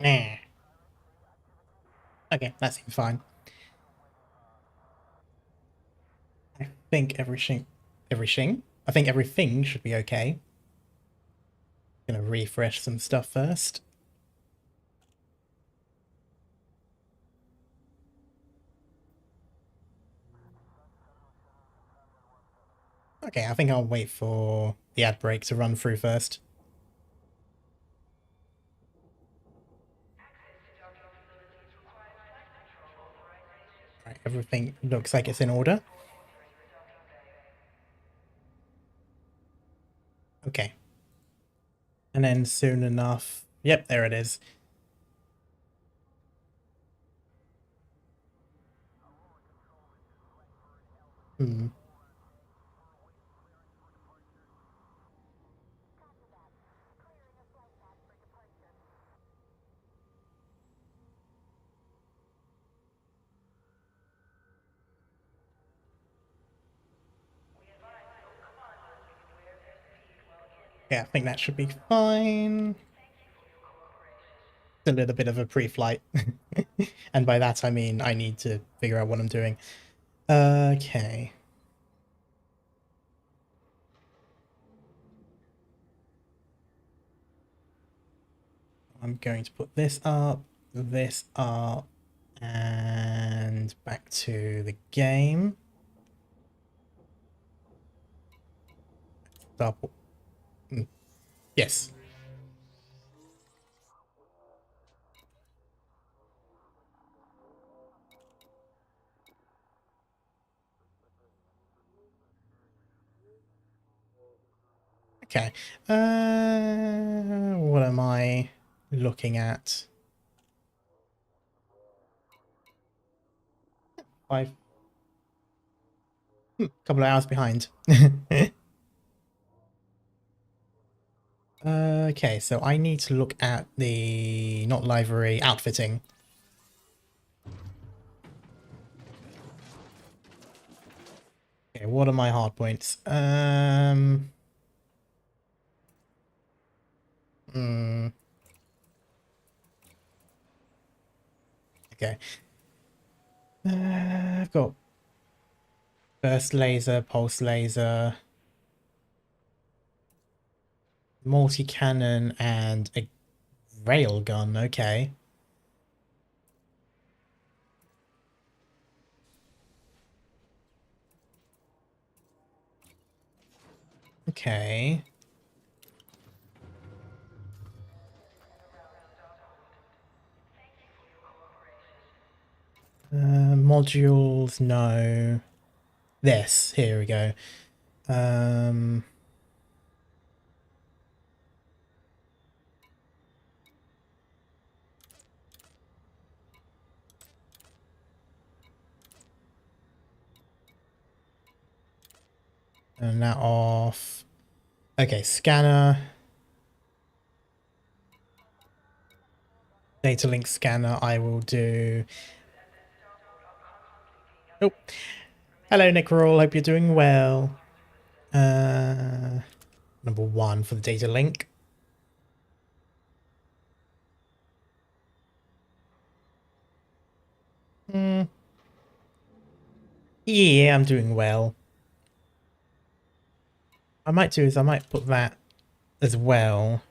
Nah. Okay, that seems fine. I think everything? I think everything should be okay. Gonna refresh some stuff first. Okay, I think I'll wait for the ad break to run through first. Right, everything looks like it's in order. Okay. And then soon enough... Yep, there it is. Hmm. Yeah, I think that should be fine. It's a little bit of a pre-flight. And by that I mean I need to figure out what I'm doing. Okay. I'm going to put this up, and back to the game. Double. Yes. Okay. What am I looking at? 5. Couple of hours behind. Okay, so I need to look at the, not livery, outfitting. Okay, what are my hard points? Hmm. Okay. I've got burst laser, pulse laser, multi-cannon, and a railgun. Okay. Okay. Modules, no. This, here we go. Um, and that off. Okay, scanner. Data link scanner, I will do. Oh, hello, Nick Roll. Hope you're doing well. Number 1 for the data link. Hmm. Yeah, I'm doing well. I might do is I might put that as well.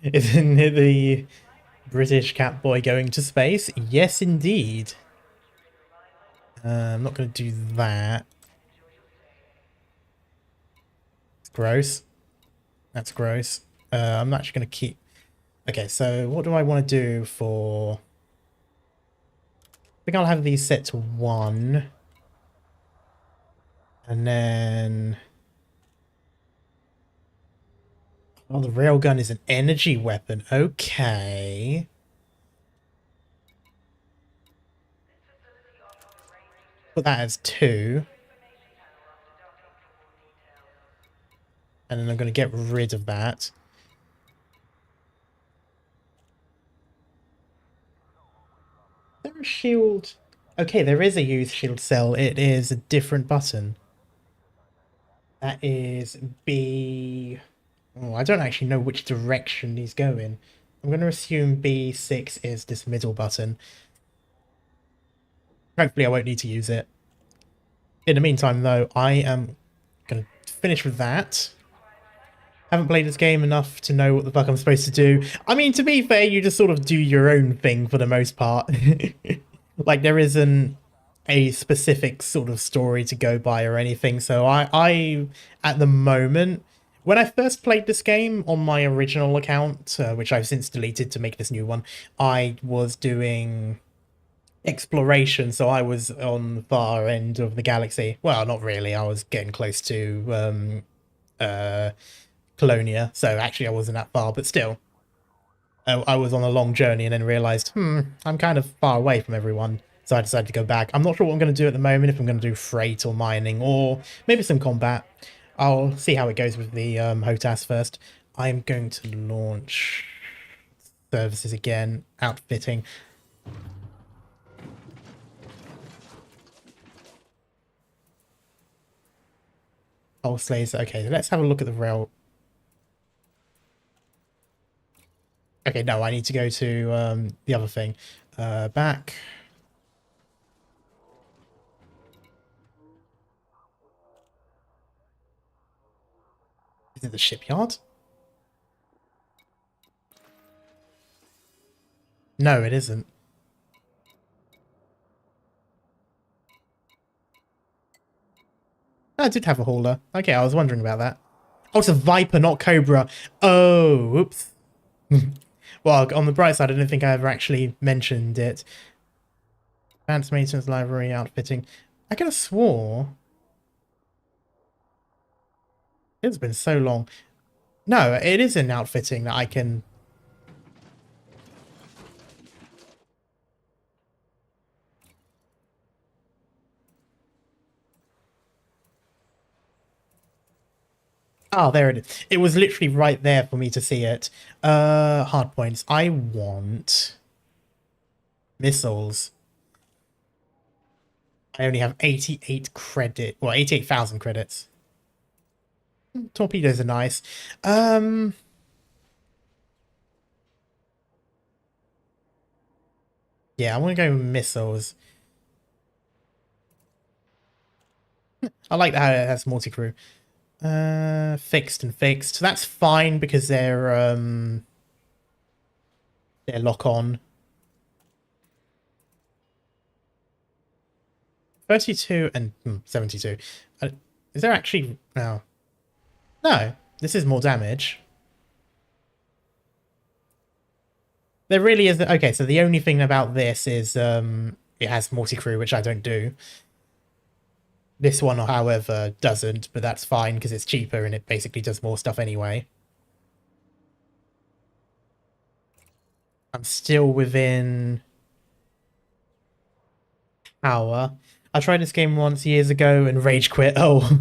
Isn't it the British Catboy going to space? Yes, indeed. I'm not going to do that. It's gross. That's gross. I'm actually going to keep... Okay, so what do I want to do for... I think I'll have these set to 1. And then... Oh, the railgun is an energy weapon. Okay. Put that as 2. And then I'm going to get rid of that. Is there a shield? Okay, there is a use shield cell. It is a different button. That is B... Oh, I don't actually know which direction he's going. I'm going to assume B6 is this middle button. Hopefully I won't need to use it. In the meantime, though, I am going to finish with that. Haven't played this game enough to know what the fuck I'm supposed to do. I mean, to be fair, you just sort of do your own thing for the most part. Like, there isn't a specific sort of story to go by or anything. So I at the moment, when I first played this game on my original account, which I've since deleted to make this new one, I was doing exploration. So I was on the far end of the galaxy. Well, not really. I was getting close to Colonia. So actually, I wasn't that far, but still. I was on a long journey and then realized, I'm kind of far away from everyone. So I decided to go back. I'm not sure what I'm going to do at the moment, if I'm going to do freight or mining or maybe some combat. I'll see how it goes with the HOTAS first. I'm going to launch services again, outfitting. Pulse laser. Okay, let's have a look at the rail. Okay, no, I need to go to the other thing. Back. Is it the shipyard? No, it isn't. I did have a hauler. Okay, I was wondering about that. Oh, it's a Viper, not Cobra. Oh, whoops. Well, on the bright side, I don't think I ever actually mentioned it. Advanced maintenance library outfitting. I could have swore. It's been so long. No, it is in outfitting that I can... Oh, there it is. It was literally right there for me to see it. Hard points. I want missiles. I only have 88 credit. Well, 88,000 credits. Torpedoes are nice. Yeah, I want to go with missiles. I like that it has multi-crew. Fixed and fixed. That's fine because they're lock on. 32 and 72. Is there actually no? No, this is more damage. There really isn't. Okay, so the only thing about this is it has multi-crew, which I don't do. This one, however, doesn't, but that's fine because it's cheaper and it basically does more stuff anyway. I'm still within power. I tried this game once years ago and rage quit. Oh.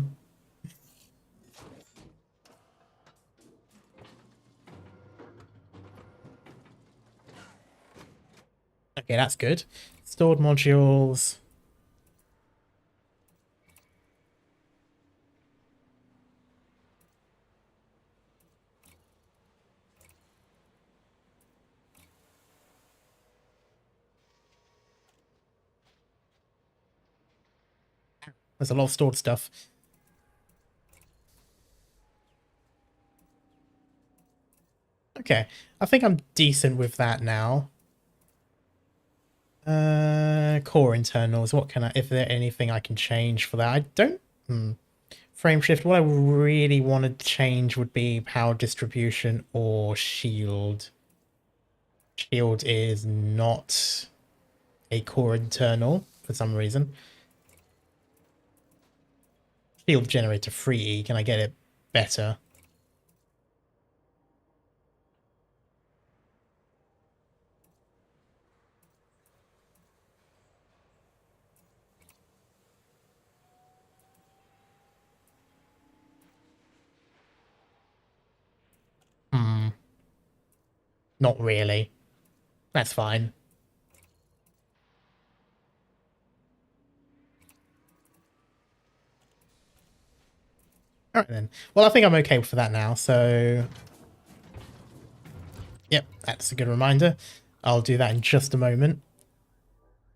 Okay, that's good. Stored modules. There's a lot of stored stuff. Okay, I think I'm decent with that now. Core internals. What can I... If there anything I can change for that? I don't... Frame shift. What I really want to change would be power distribution or shield. Shield is not a core internal for some reason. Shield generator 3E. Can I get it better? Not really. That's fine. Alright then. Well, I think I'm okay for that now, so... Yep, that's a good reminder. I'll do that in just a moment.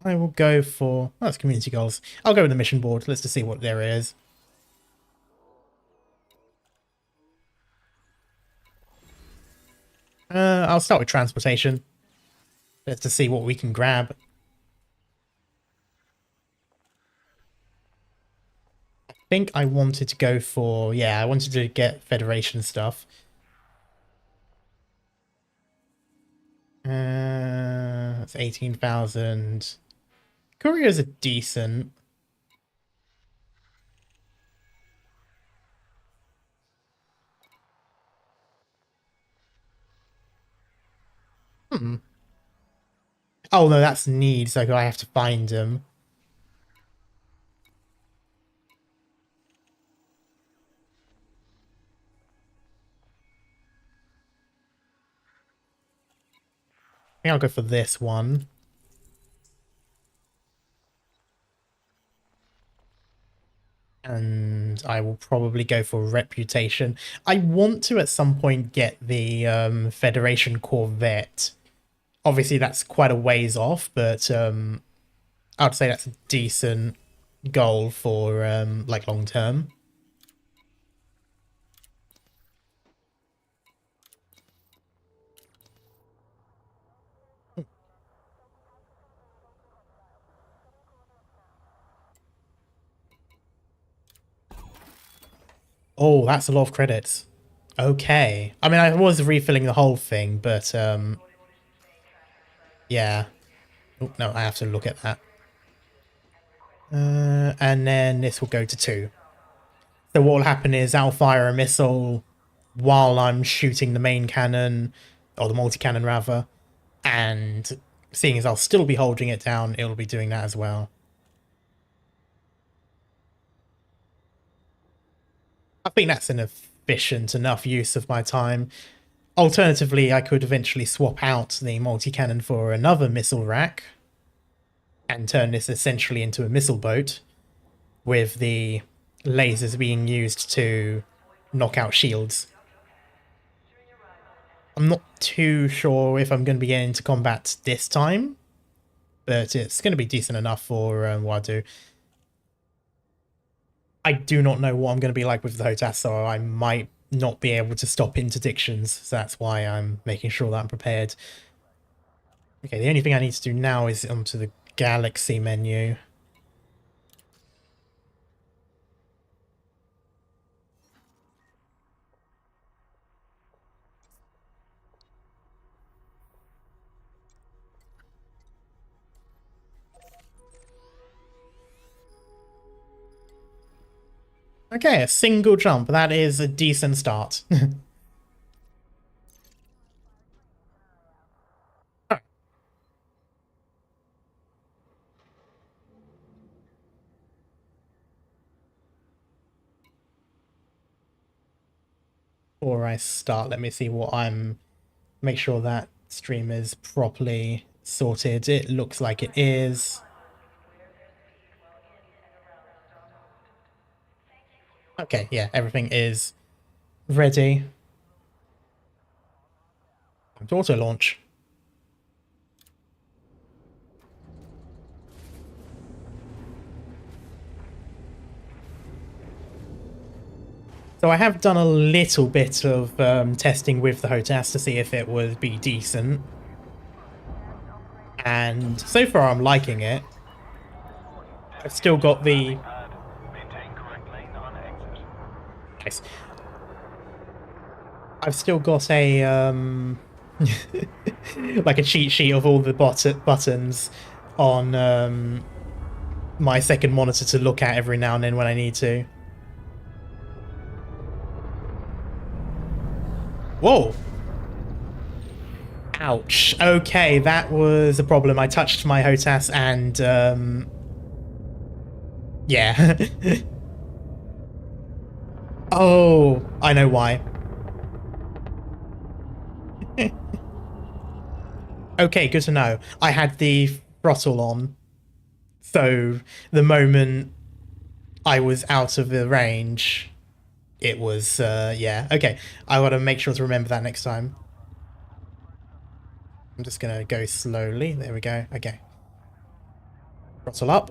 I will go for... Oh, that's community goals. I'll go with the mission board. Let's just see what there is. I'll start with transportation. Let's just see what we can grab. I think I wanted to go for... Yeah, I wanted to get Federation stuff. That's 18,000. Couriers are decent. Hmm. Oh, no, that's need, so I have to find them. I think I'll go for this one. And I will probably go for reputation. I want to at some point get the Federation Corvette. Obviously, that's quite a ways off, but I'd say that's a decent goal for like long term. Oh, that's a lot of credits. Okay. I mean, I was refilling the whole thing, but yeah. Oh, no, I have to look at that. And then this will go to 2. So what will happen is I'll fire a missile while I'm shooting the main cannon, or the multi-cannon rather, and seeing as I'll still be holding it down, it'll be doing that as well. I think that's an efficient enough use of my time. Alternatively, I could eventually swap out the multi-cannon for another missile rack and turn this essentially into a missile boat with the lasers being used to knock out shields. I'm not too sure if I'm going to be getting into combat this time, but it's going to be decent enough for what I do. I do not know what I'm going to be like with the HOTAS, so I might not be able to stop interdictions, so that's why I'm making sure that I'm prepared. Okay, the only thing I need to do now is onto the Galaxy menu. Okay, a single jump. That is a decent start. Before I start, let me see what I'm... Make sure that stream is properly sorted. It looks like it is. Okay, yeah, everything is ready. Time to auto launch. So I have done a little bit of testing with the HOTAS to see if it would be decent. And so far I'm liking it. I've still got the... Nice. I've still got a like a cheat sheet of all the buttons on my second monitor to look at every now and then when I need to. Whoa! Ouch. Okay, that was a problem. I touched my HOTAS and yeah. Oh, I know why. Okay, good to know. I had the throttle on, so the moment I was out of the range, it was, yeah, okay. I gotta make sure to remember that next time. I'm just gonna go slowly. There we go. Okay. Throttle up.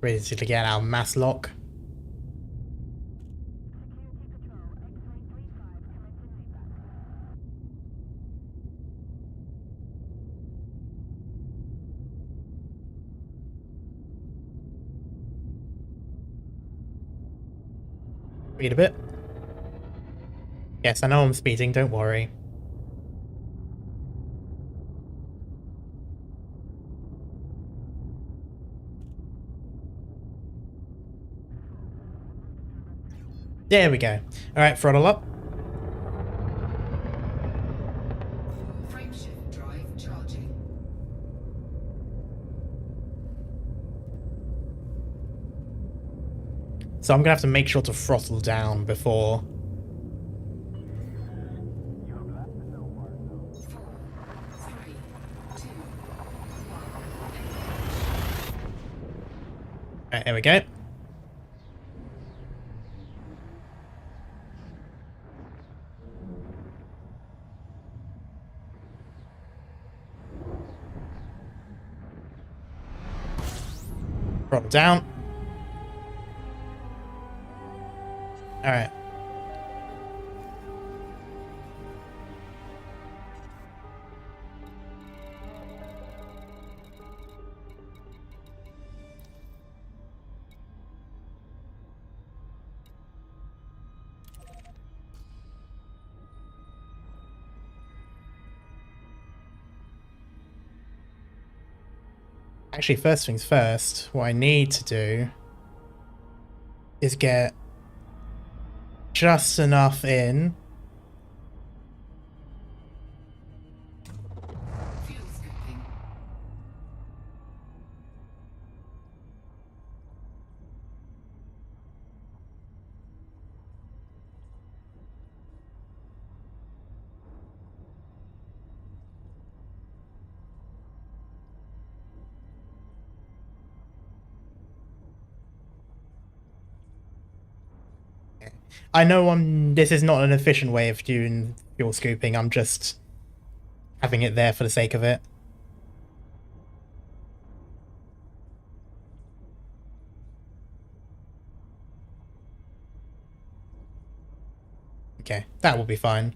Ready to get our mass lock. Speed a bit. Yes, I know I'm speeding, don't worry. There we go. Alright, throttle up. Frameshift drive charging. So I'm gonna have to make sure to throttle down before. 4, 3, 2, 1. Alright, there we go. Throttle down. Alright. Actually, first things first, what I need to do is get just enough in. Fuel scooping. I know this is not an efficient way of doing fuel scooping, I'm just having it there for the sake of it. Okay, that will be fine.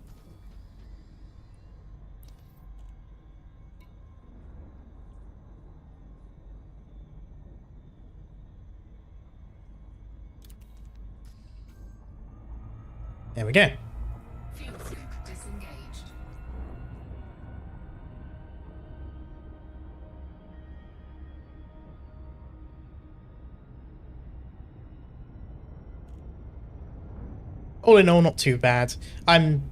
There we go. Fuel scoop disengaged. All in all, not too bad. I'm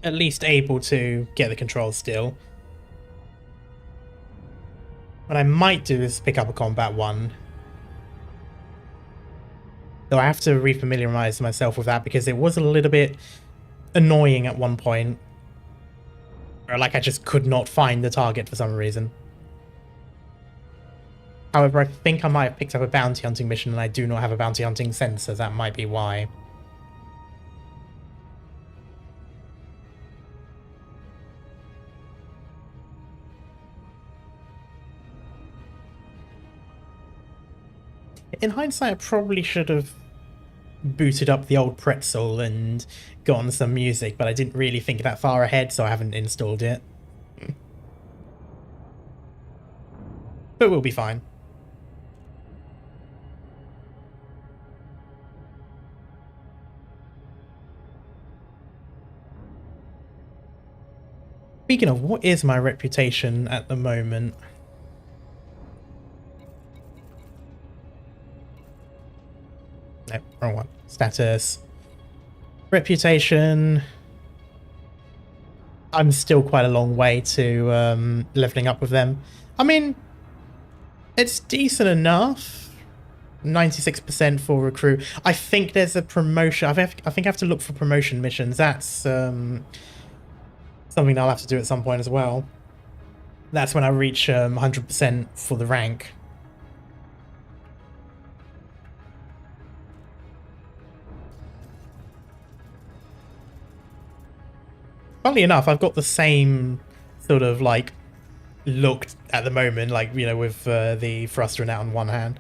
at least able to get the controls still. What I might do is pick up a combat one. Though I have to refamiliarize myself with that because it was a little bit annoying at one point. Or like I just could not find the target for some reason. However, I think I might have picked up a bounty hunting mission and I do not have a bounty hunting sensor. That might be why. In hindsight, I probably should have booted up the old pretzel and gotten some music, but I didn't really think that far ahead, so I haven't installed it. But we'll be fine. Speaking of, what is my reputation at the moment? No, wrong one. Status. Reputation. I'm still quite a long way to leveling up with them. I mean, It's decent enough. 96% for recruit. I think there's a promotion. I think I have to look for promotion missions. That's something I'll have to do at some point as well. That's when I reach 100% for the rank. Funnily enough, I've got the same sort of like look at the moment, like, you know, with the thruster out on one hand.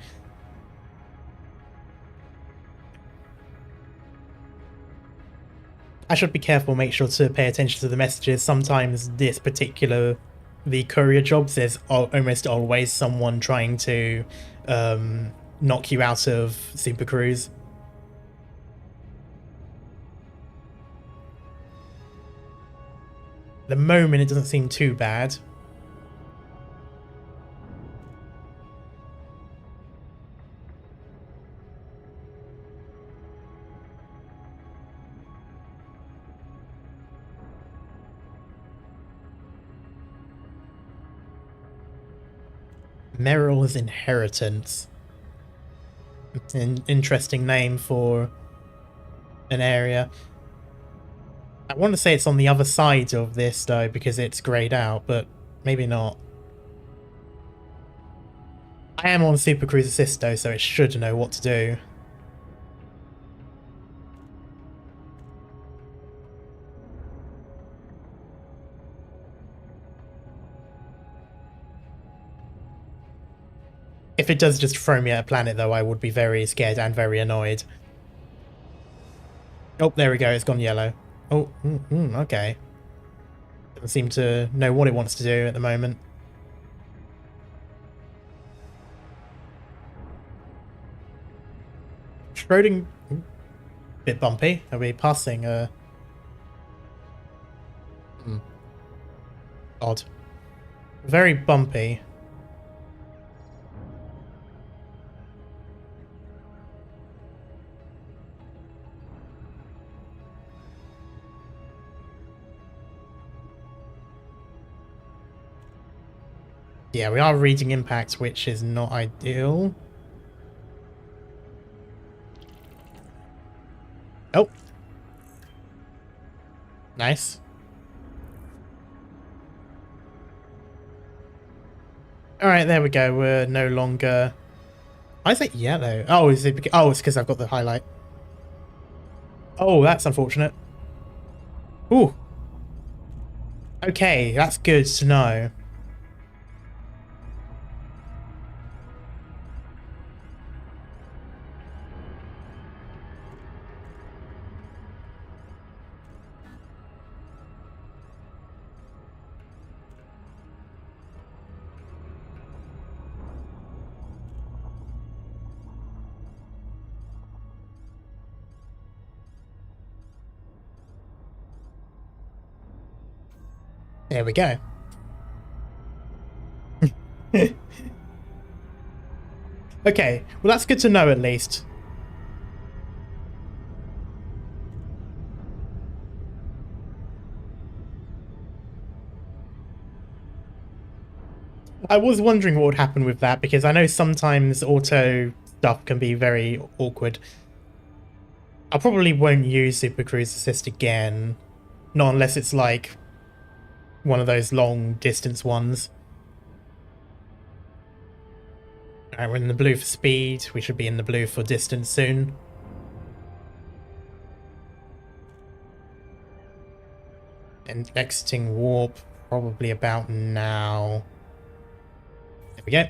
I should be careful, make sure to pay attention to the messages. Sometimes the courier jobs, there's almost always someone trying to knock you out of Super Cruise. At the moment, it doesn't seem too bad. Meryl's Inheritance. An interesting name for an area. I want to say it's on the other side of this, though, because it's grayed out, but maybe not. I am on Super Cruise Assist, though, so it should know what to do. If it does just throw me at a planet, though, I would be very scared and very annoyed. Oh, there we go. It's gone yellow. Oh, okay. Doesn't seem to know what it wants to do at the moment. Schroding... Bit bumpy. Are we passing? Odd. Very bumpy. Yeah, we are reading impact, which is not ideal. Oh. Nice. Alright, there we go. We're no longer... Why is it yellow? Oh, is it? Oh, it's because I've got the highlight. Oh, that's unfortunate. Ooh. Okay, that's good to know. There we go. Okay, well that's good to know at least. I was wondering what would happen with that, because I know sometimes auto stuff can be very awkward. I probably won't use Super Cruise Assist again. Not unless it's like one of those long distance ones. Alright, we're in the blue for speed. We should be in the blue for distance soon. And exiting warp probably about now. There we go.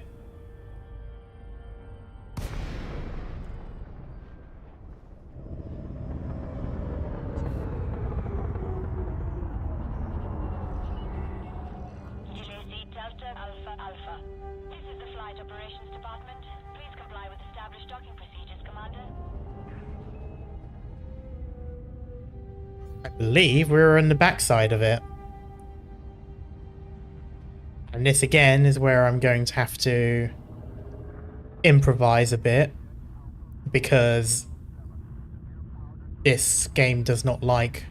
Delta Alpha Alpha. This is the Flight Operations Department. Please comply with established docking procedures, Commander. I believe we're on the backside of it. And this again is where I'm going to have to improvise a bit, because this game does not like...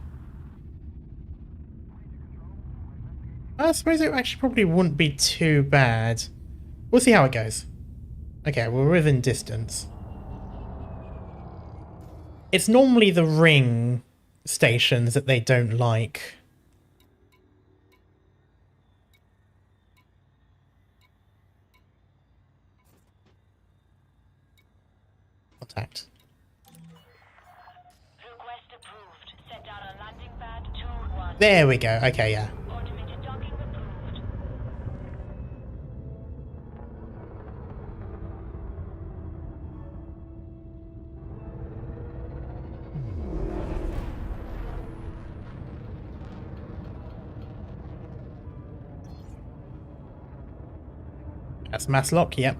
I suppose it actually probably wouldn't be too bad. We'll see how it goes. Okay, we're within distance. It's normally the ring stations that they don't like. Contact. Request approved. Set down on landing pad 2-1. There we go. Okay, yeah. Automated docking approved. That's mass lock, yep.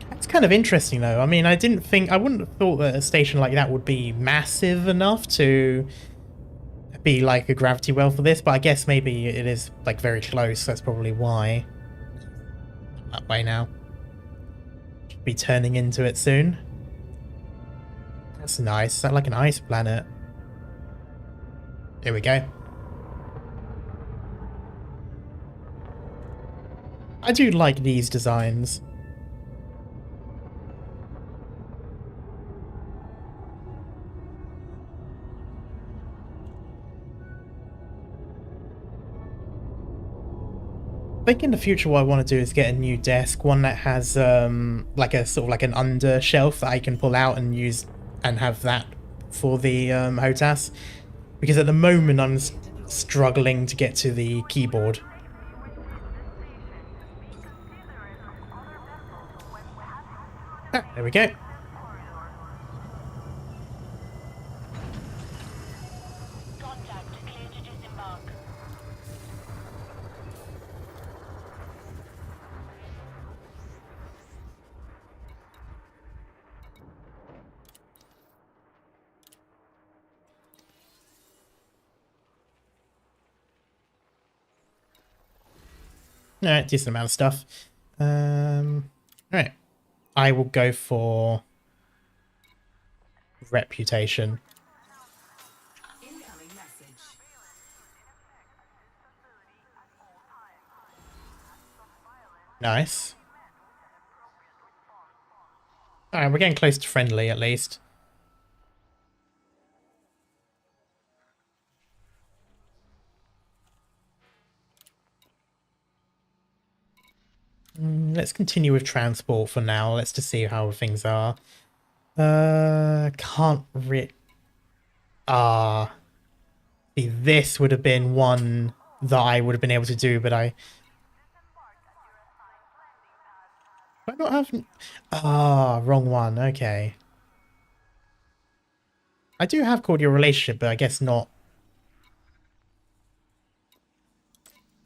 That's kind of interesting though. I mean, I wouldn't have thought that a station like that would be massive enough to be like a gravity well for this, but I guess maybe it is like very close. That's probably why. That way now. Should be turning into it soon. That's nice. Is that like an ice planet? Here we go. I do like these designs. I think in the future what I want to do is get a new desk, one that has like a sort of like an under shelf that I can pull out and use and have that for the HOTAS. Because at the moment I'm struggling to get to the keyboard. Ah, there we go. Contact. Clear to disembark. Alright, decent amount of stuff. Alright. I will go for reputation. Incoming message. Nice. Alright, we're getting close to friendly at least. Let's continue with transport for now. Let's just see how things are. Can't see, this would have been one that I would have been able to do, but I not have... wrong one. Okay. I do have cordial relationship, but I guess not.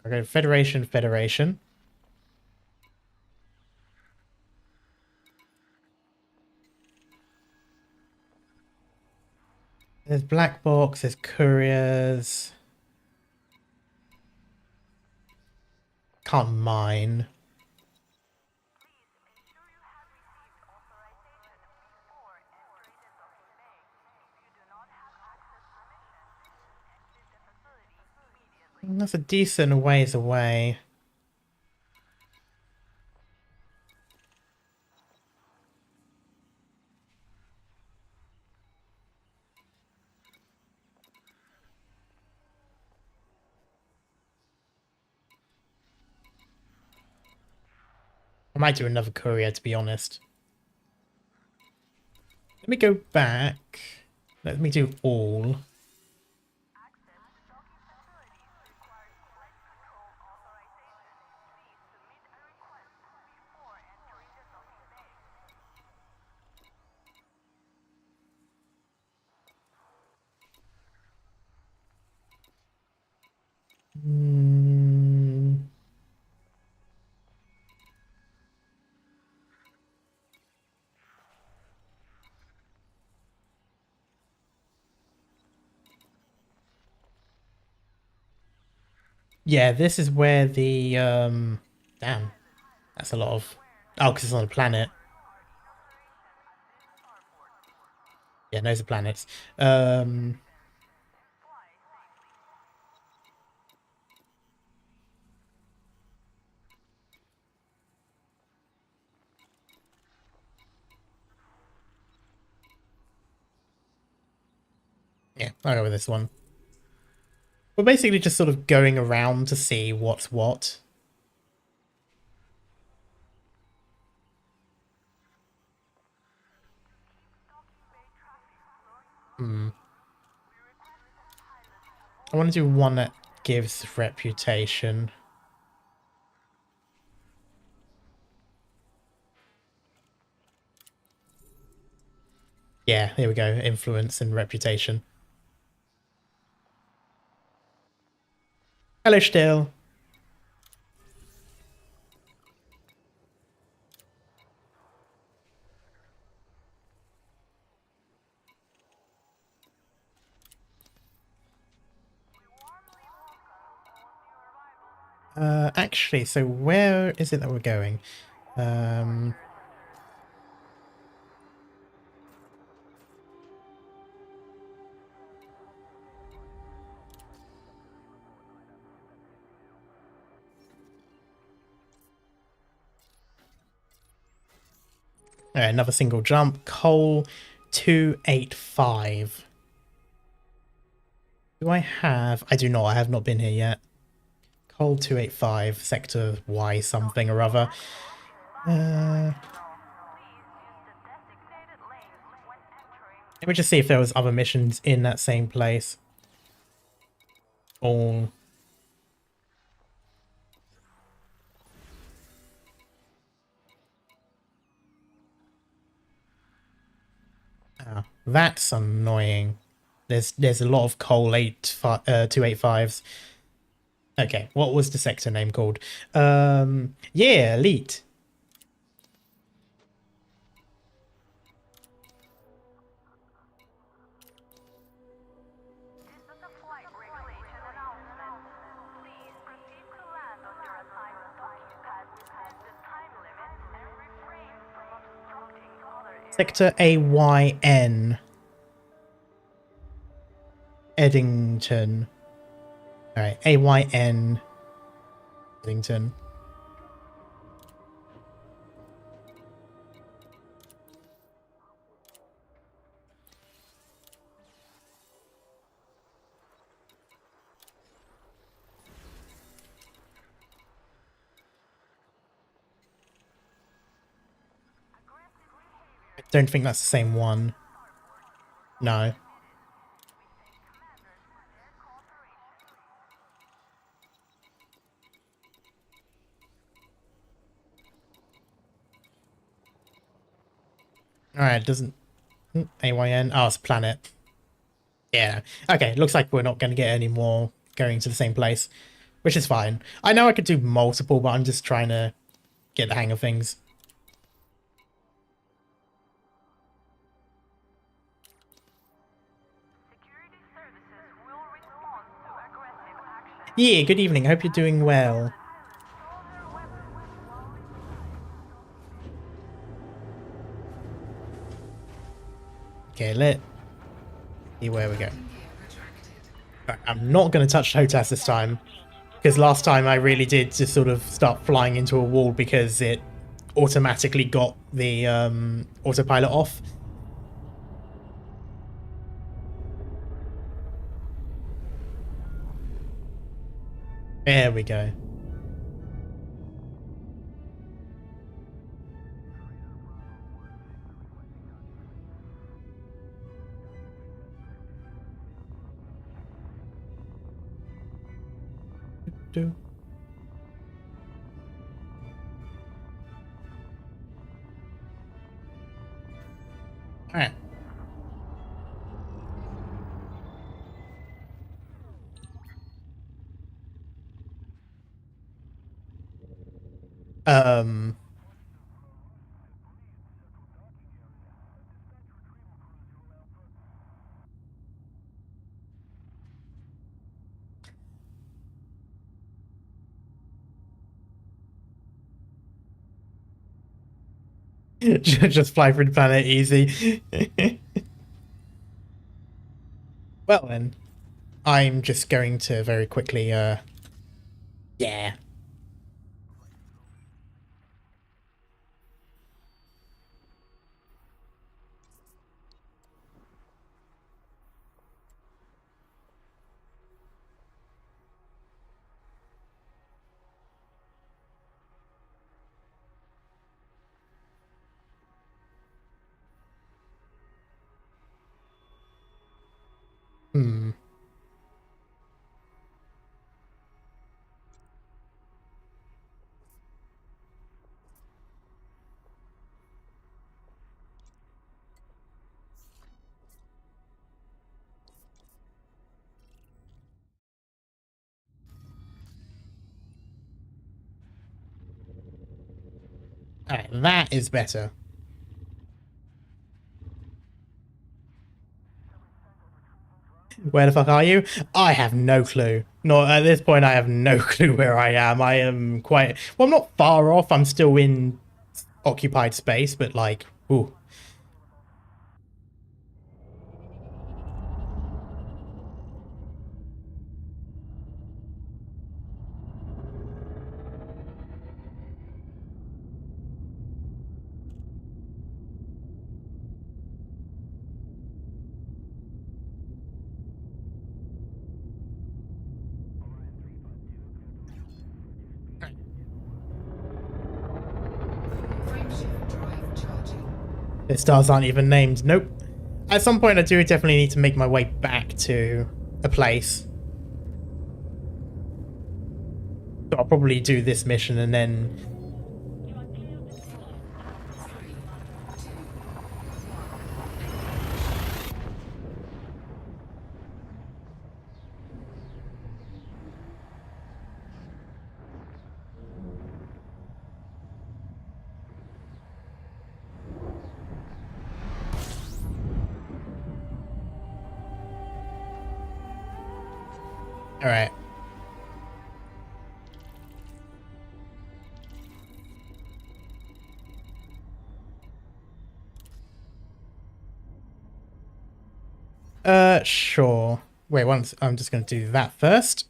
Okay, Federation, Federation. There's black box, there's couriers. Can't mine. That's a decent ways away. I might do another courier, to be honest. Let me go back. Let me do all. Yeah, this is where the damn, that's a lot of... Oh, because it's on a planet. Yeah, those are planets. Yeah, I'll go with this one. We're basically just sort of going around to see what's what. I want to do one that gives reputation. Yeah, here we go. Influence and reputation. Hello, Still. Actually, so where is it that we're going? Another single jump. Coal 285. Do I have... I do not. I have not been here yet. Coal 285, sector Y something or other. Let me just see if there was other missions in that same place. Oh. Ah, that's annoying. There's a lot of coal 285s. Okay, what was the sector name called? Yeah, Elite. Sector AYN. Eddington. Alright, AYN. Eddington. I don't think that's the same one. No. Alright, doesn't... AYN? Oh, it's planet. Yeah. Okay, looks like we're not going to get any more going to the same place, which is fine. I know I could do multiple, but I'm just trying to get the hang of things. Yeah, good evening. Hope you're doing well. Okay, let's see where we go. I'm not going to touch HOTAS this time, because last time I really did just sort of start flying into a wall because it automatically got the autopilot off. There we go. Do. All right. Just fly through the planet easy. Well then, I'm just going to very quickly, yeah. Hmm. Alright, that is better. Where the fuck are you? I have no clue. No, at this point, I have no clue where I am. I am quite... Well, I'm not far off. I'm still in occupied space, but like, ooh. Frameshift drive charging. The stars aren't even named. Nope. At some point, I do definitely need to make my way back to a place. So I'll probably do this mission and then... Alright. Sure. Wait, once I'm just going to do that first.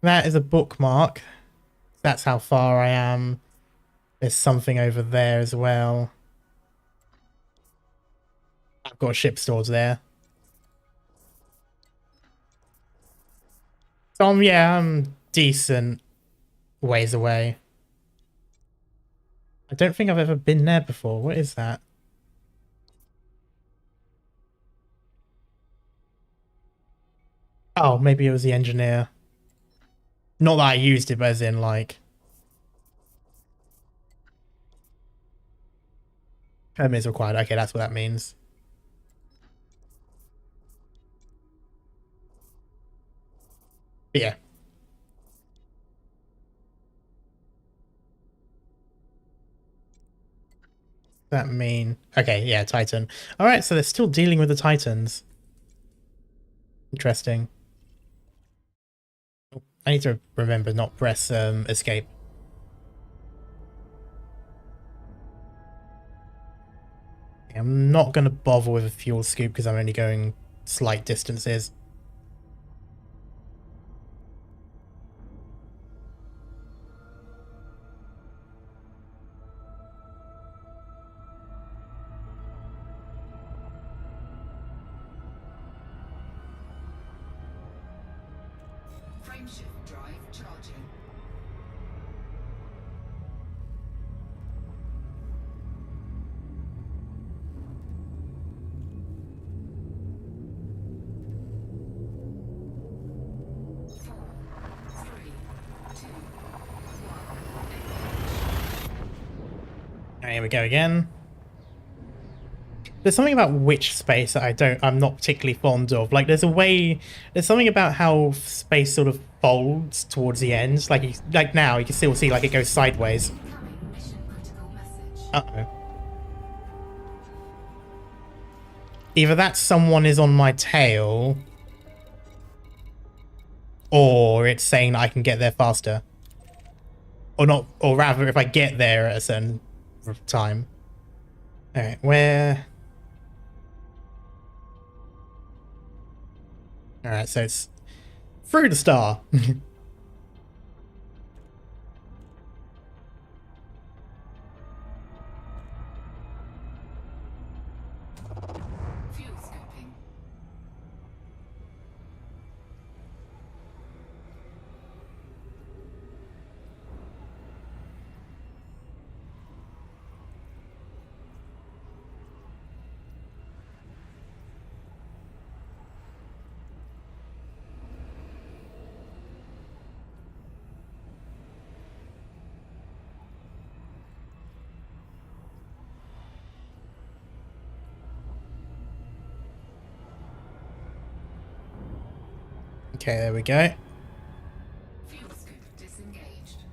That is a bookmark. That's how far I am. There's something over there as well. I've got ship stores there. So yeah, I'm decent ways away. I don't think I've ever been there before. What is that? Oh, maybe it was the engineer. Not that I used it, but as in like... Permit is required. Okay, that's what that means. But yeah. That mean... Okay, yeah, Titan. Alright, so they're still dealing with the Titans. Interesting. I need to remember not press escape. I'm not going to bother with a fuel scoop because I'm only going slight distances. Frameshift drive charging. Right, here we go again. There's something about witch space that I'm not particularly fond of. Like, there's something about how space sort of folds towards the end. Like now, you can still see like it goes sideways. Incoming mission critical message. Uh-oh. Either that someone is on my tail, or it's saying that I can get there faster. Or not, or rather, if I get there at a certain time. Alright, where... Alright, so it's through the star. Okay, there we go. Fuel scoop disengaged.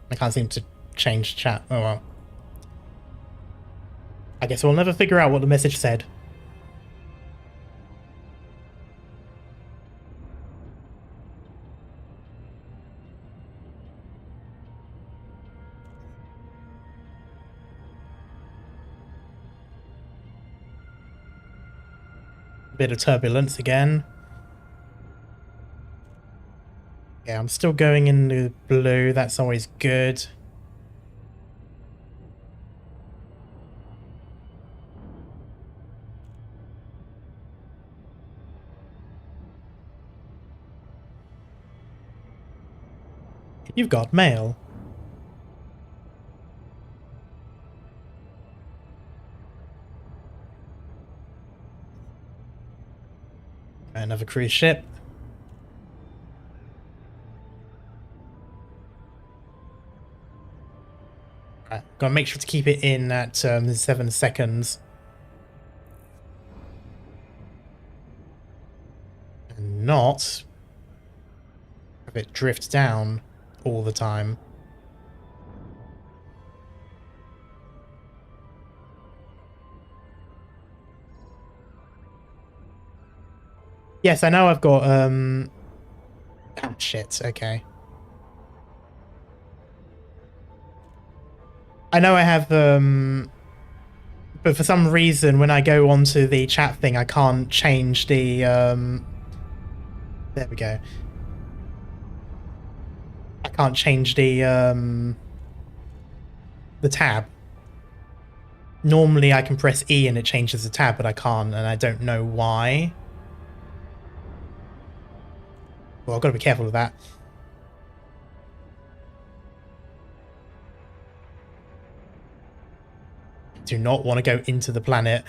I can't seem to change chat. Oh well. I guess we'll never figure out what the message said. Bit of turbulence again. Yeah, I'm still going in the blue. That's always good. You've got mail. Another cruise ship. Right, gotta make sure to keep it in at 7 seconds. And not have it drift down all the time. Yes, I know I've got ah, shit, okay. I know I have but for some reason when I go onto the chat thing I can't change the there we go. I can't change the tab. Normally I can press E and it changes the tab, but I can't, and I don't know why. Well, I've got to be careful with that. Do not want to go into the planet.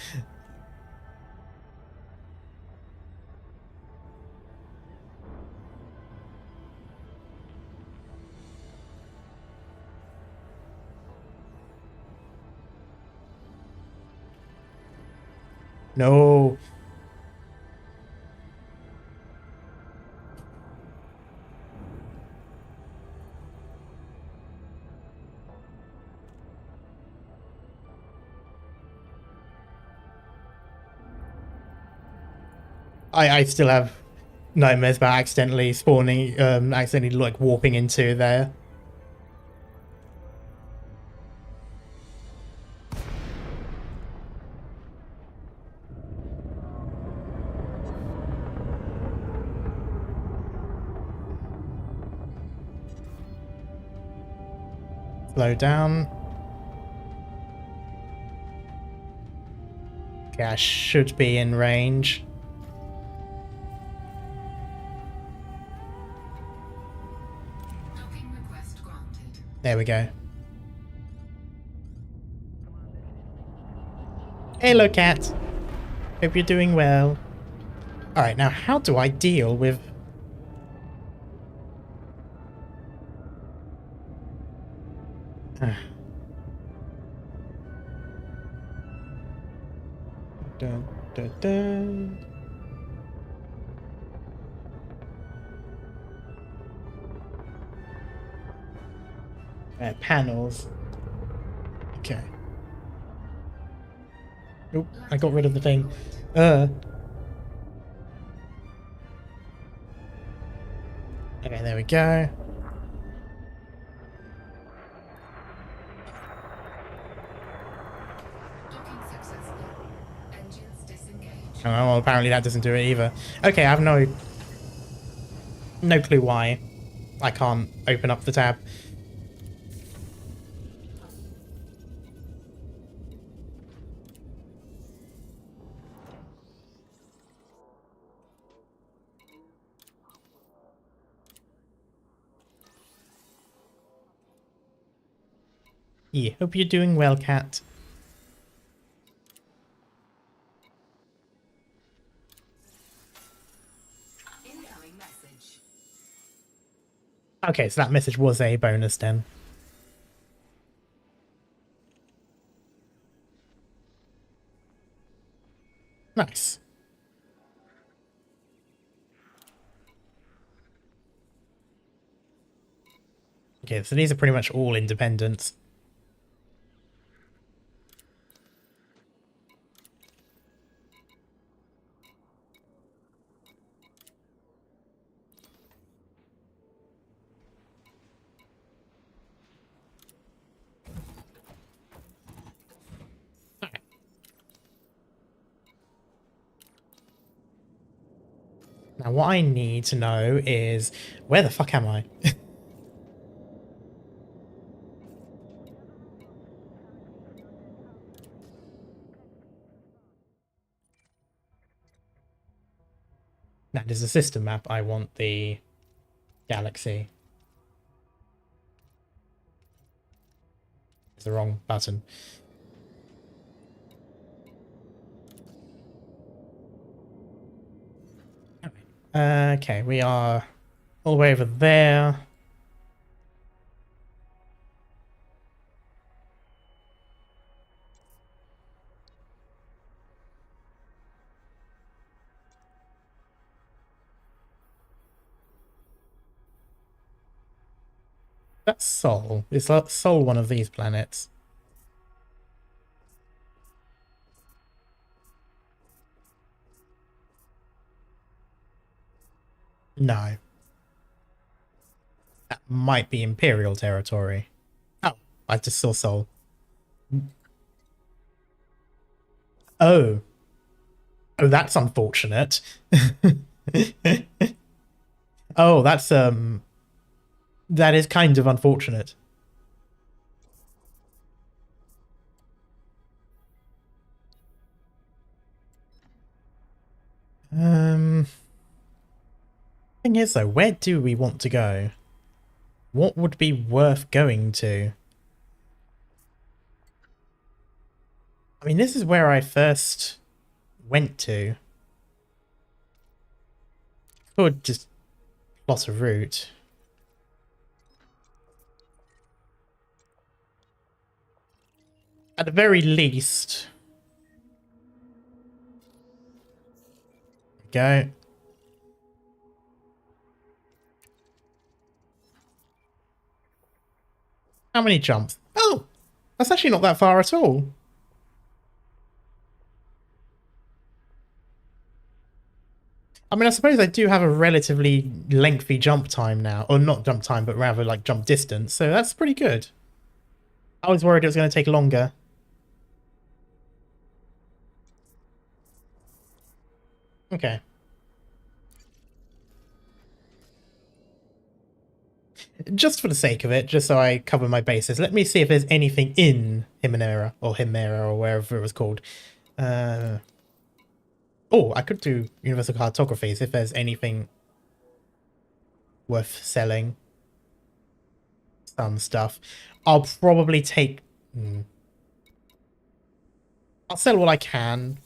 No. I still have nightmares about accidentally spawning, accidentally like warping into there. Slow down. Okay, I should be in range. Docking request granted. There we go. Hello, cat. Hope you're doing well. Alright, now how do I deal with... Dun, dun, dun. Panels. Okay. Oop, I got rid of the thing. Okay, there we go. Docking successful. Engines disengaged. Oh, well, apparently that doesn't do it either. Okay, I have no clue why I can't open up the tab. Yeah, hope you're doing well, cat. Incoming message. Okay, so that message was a bonus then. Nice. Okay, so these are pretty much all independents. Now, what I need to know is where the fuck am I? That is a system map. I want the galaxy. It's the wrong button. Okay, we are all the way over there. That's Sol. Is that Sol one of these planets? No. That might be Imperial territory. Oh, I just saw Sol. Oh. Oh, that's unfortunate. Oh, that is kind of unfortunate. Thing is though, where do we want to go? What would be worth going to? I mean, this is where I first went to. Could just plot a route. At the very least. Go. How many jumps? Oh, that's actually not that far at all. I mean, I suppose I do have a relatively lengthy jump time now. Or not jump time, but rather like jump distance. So that's pretty good. I was worried it was going to take longer. Okay. Just for the sake of it, just so I cover my bases, let me see if there's anything in Himenera or Himera or wherever it was called. Oh, I could do universal cartographies if there's anything worth selling. Some stuff. I'll probably take... I'll sell what I can.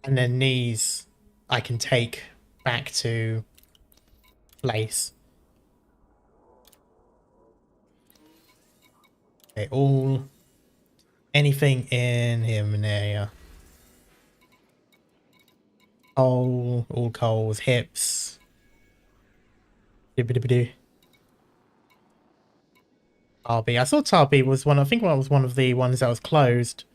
And then these I can take back to place. Okay, all... Anything in Himenera. Coal, all coals, hips. Tarby. I saw Tarby was one. I think one was one of the ones that was closed.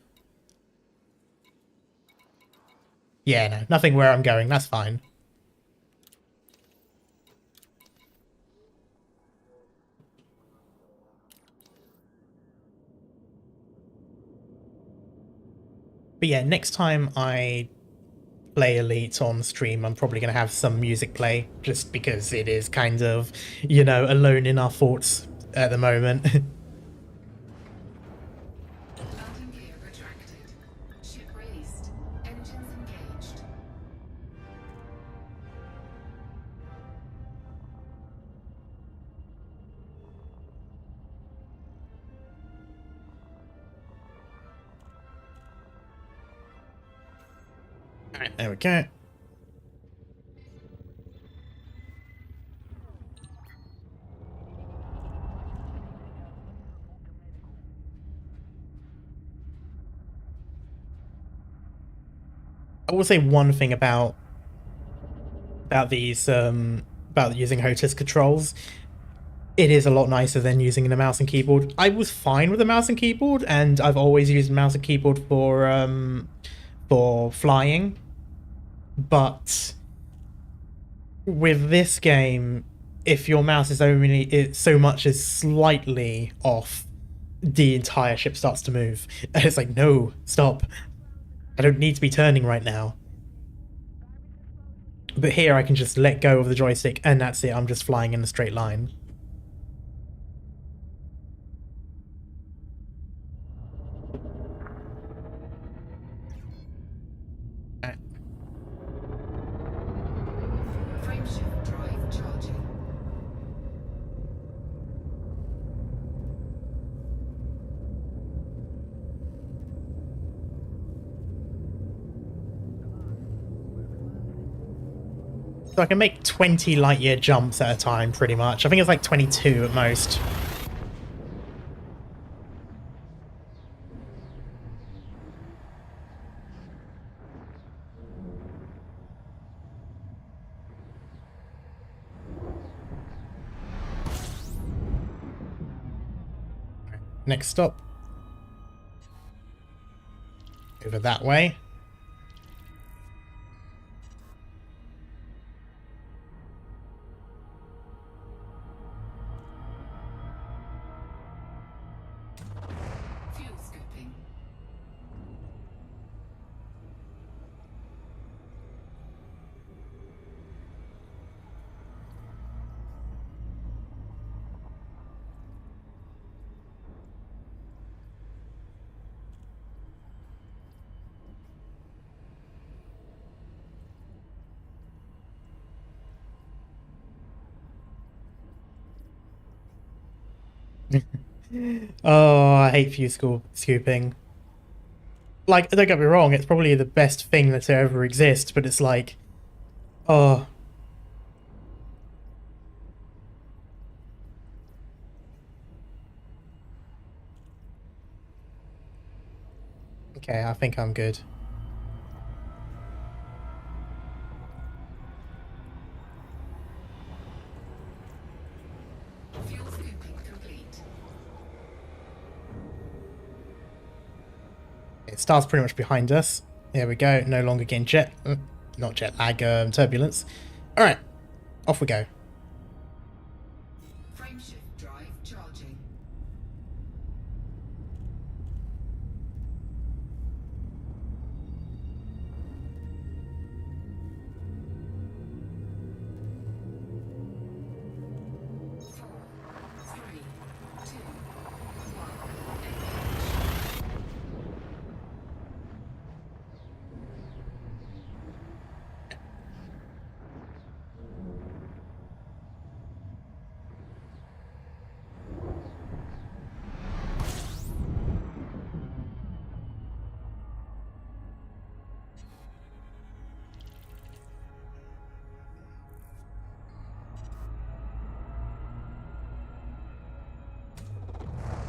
Yeah, no, nothing where I'm going. That's fine. But yeah, next time I play Elite on stream, I'm probably going to have some music play, just because it is kind of, you know, alone in our thoughts at the moment. Landing gear retracted. Ship released. Engines engaged. Alright, there we go. I will say one thing about these about using HOTAS controls. It is a lot nicer than using the mouse and keyboard. I was fine with the mouse and keyboard, and I've always used mouse and keyboard for flying. But with this game, if your mouse is only so much as slightly off, the entire ship starts to move. And it's like, no, stop. I don't need to be turning right now. But here I can just let go of the joystick and that's it. I'm just flying in a straight line. Frameshift drive charging. So I can make 20 light year jumps at a time, pretty much. I think it's like 22 at most. Next stop. Over that way. Fuel scooping. Oh, I hate scooping. Like, don't get me wrong, it's probably the best thing that ever exists, but it's like, oh. Okay, I think I'm good. Fuel scooping complete. It starts pretty much behind us. There we go, no longer getting not jet lag, turbulence. Alright, off we go. Frameshift drive charging. Four, three, two, one, engage.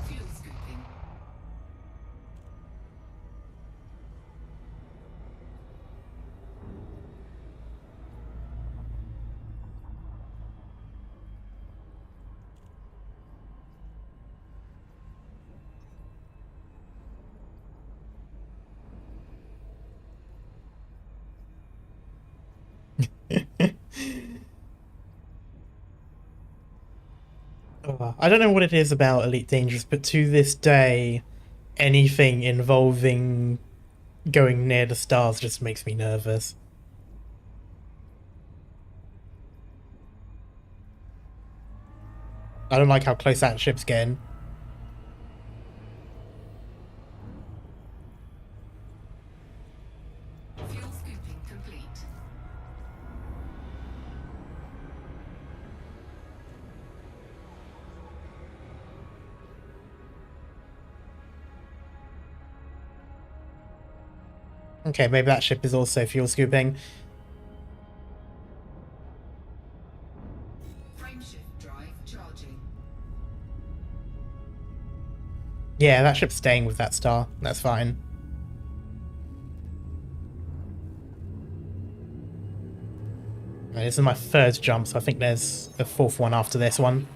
Fuel scooping. I don't know what it is about Elite Dangerous, but to this day, anything involving going near the stars just makes me nervous. I don't like how close that ship's getting. Fuel scooping complete. Okay, maybe that ship is also fuel scooping. Frameshift drive charging. Yeah, that ship's staying with that star. That's fine. This is my third jump, so I think there's a fourth one after this one.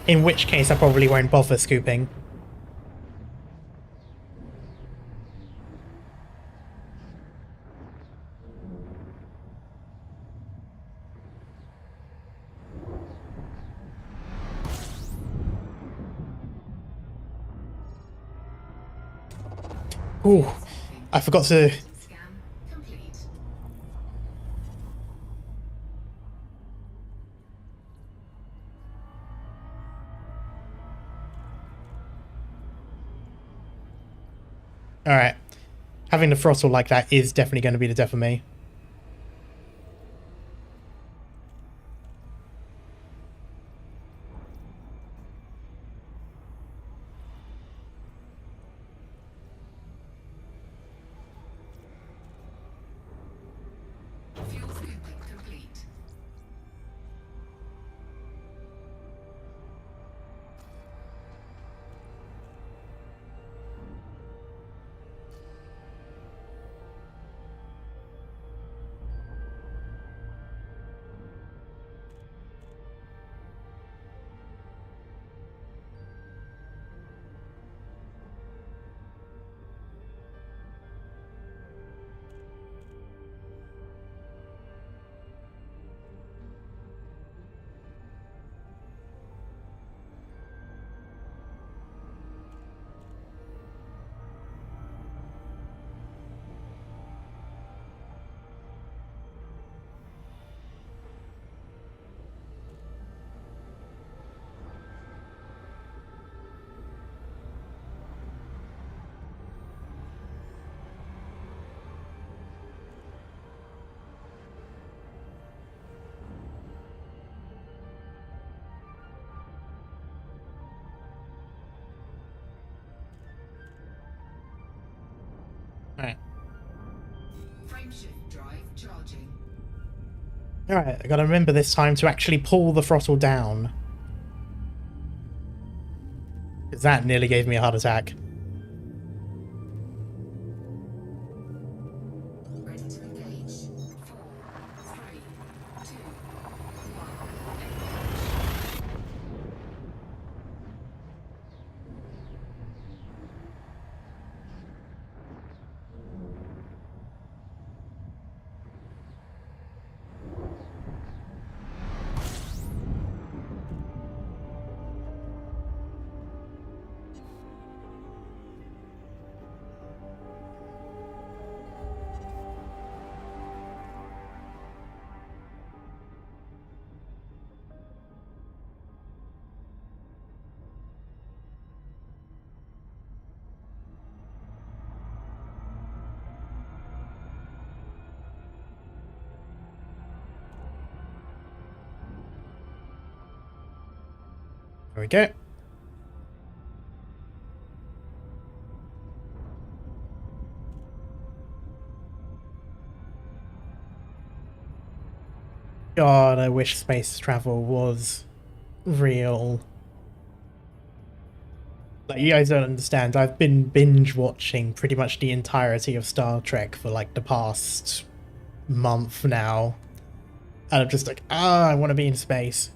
In which case I probably won't bother scooping. Ooh, I forgot to... Scan complete. Alright. Having the throttle like that is definitely going to be the death of me. Fuel scooping complete. Alright. Frameshift drive charging. Alright, I gotta remember this time to actually pull the throttle down. Because that nearly gave me a heart attack. Ready to engage. 4, 3, 2, 1. There we go. God, I wish space travel was real. Like, you guys don't understand. I've been binge watching pretty much the entirety of Star Trek for like the past month now. And I'm just like, I want to be in space.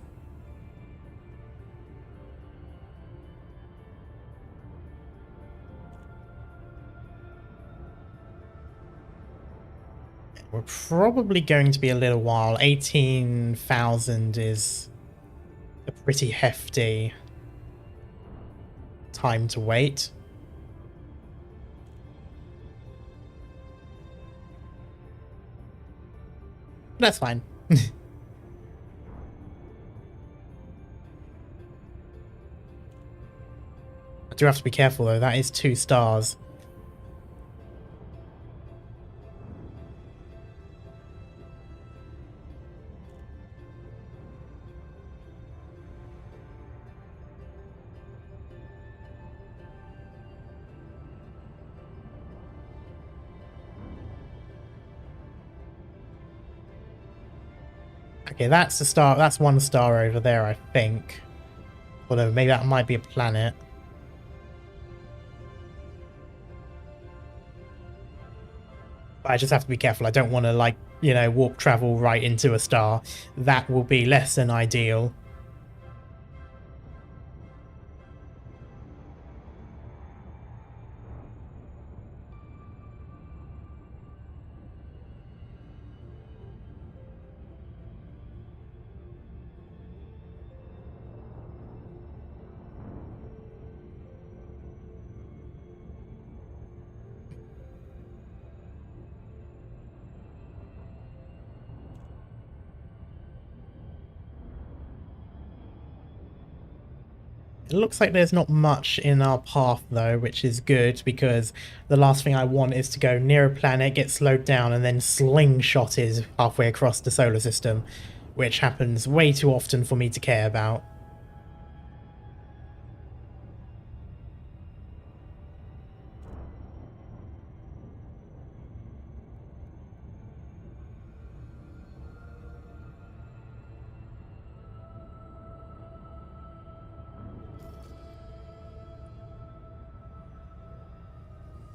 We're probably going to be a little while. 18,000 is a pretty hefty time to wait. That's fine. I do have to be careful though, that is 2 stars. Okay, that's a star. That's 1 star over there, I think. Although maybe that might be a planet. But I just have to be careful. I don't want to, like, you know, warp travel right into a star. That will be less than ideal. It looks like there's not much in our path though, which is good because the last thing I want is to go near a planet, get slowed down, and then slingshot is halfway across the solar system, which happens way too often for me to care about.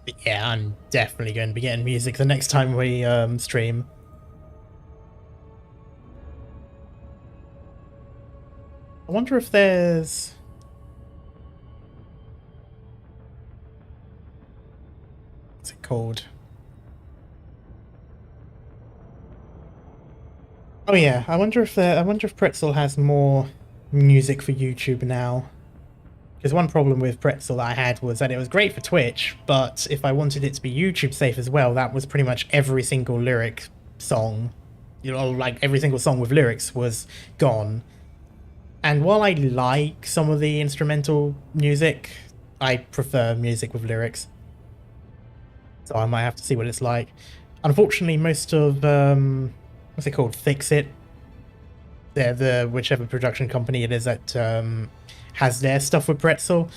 But yeah, I'm definitely going to be getting music the next time we stream. I wonder if there's... what's it called? Oh yeah, I wonder if Pretzel has more music for YouTube now. Because one problem with Pretzel that I had was that it was great for Twitch, but if I wanted it to be YouTube safe as well, that was pretty much every single lyric song. You know, like every single song with lyrics was gone. And while I like some of the instrumental music, I prefer music with lyrics. So I might have to see what it's like. Unfortunately, most of, what's it called? Fix It. They're the whichever production company it is that has their stuff with Pretzel.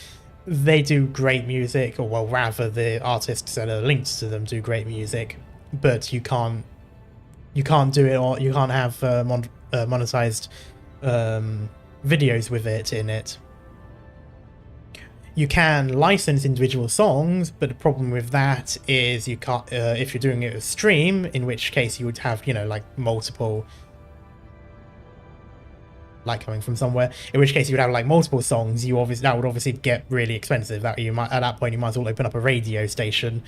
They do great music, or well, rather the artists that are linked to them do great music, but you can't do it, or you can't have monetized videos with it in it. You can license individual songs, but the problem with that is you can't, if you're doing it with stream, in which case you would have, you know, like multiple, like coming from somewhere, in which case you would have like multiple songs. You obviously, that would obviously get really expensive. That you might, at that point, you might as well open up a radio station.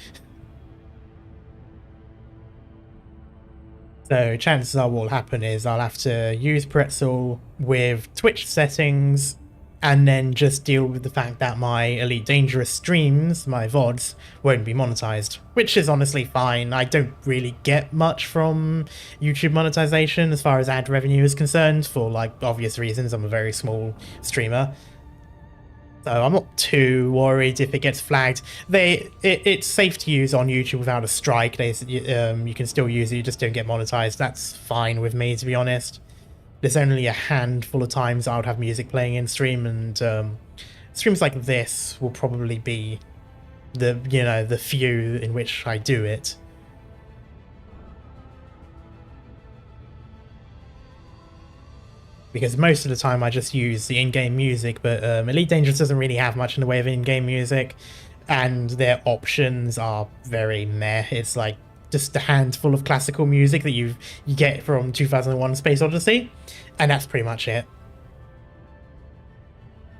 So chances are what will happen is I'll have to use Pretzel with Twitch settings and then just deal with the fact that my Elite Dangerous streams, my VODs, won't be monetized, which is honestly fine. I don't really get much from YouTube monetization as far as ad revenue is concerned, for like obvious reasons. I'm a very small streamer. So I'm not too worried if it gets flagged. It's safe to use on YouTube without a strike. You can still use it, you just don't get monetized. That's fine with me, to be honest. There's only a handful of times I would have music playing in stream, and streams like this will probably be the few in which I do it. Because most of the time I just use the in-game music, but Elite Dangerous doesn't really have much in the way of in-game music, and their options are very meh. It's like just a handful of classical music that you get from 2001 Space Odyssey, and that's pretty much it.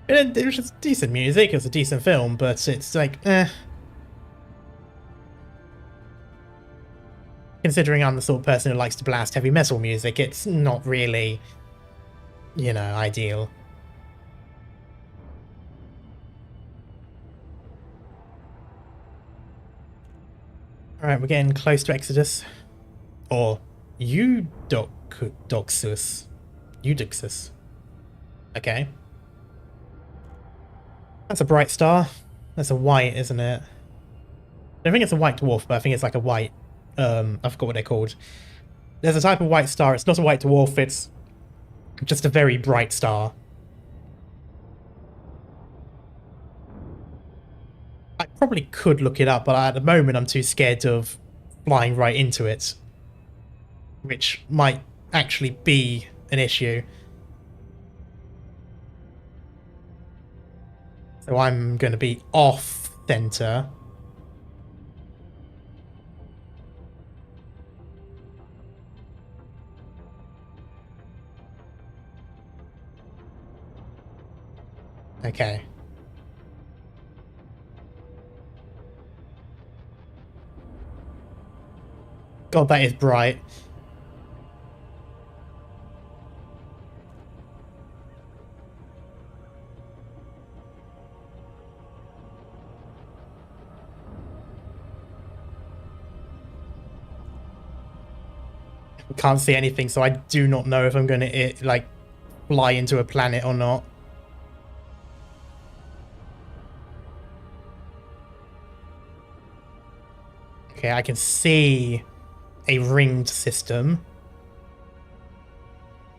It was just decent music, it was a decent film, but it's like, eh. Considering I'm the sort of person who likes to blast heavy metal music, it's not really, you know, ideal. Alright, we're getting close to Exodus. Or Eudoxus. Eudoxus. Okay. That's a bright star. That's a white, isn't it? I don't think it's a white dwarf, but I think it's like a white... I forgot what they're called. There's a type of white star. It's not a white dwarf, it's just a very bright star. I probably could look it up, but at the moment I'm too scared of flying right into it, which might actually be an issue. So I'm going to be off center. Okay. God, that is bright. Can't see anything, so I do not know if I'm going to, like, fly into a planet or not. Okay, I can see a ringed system.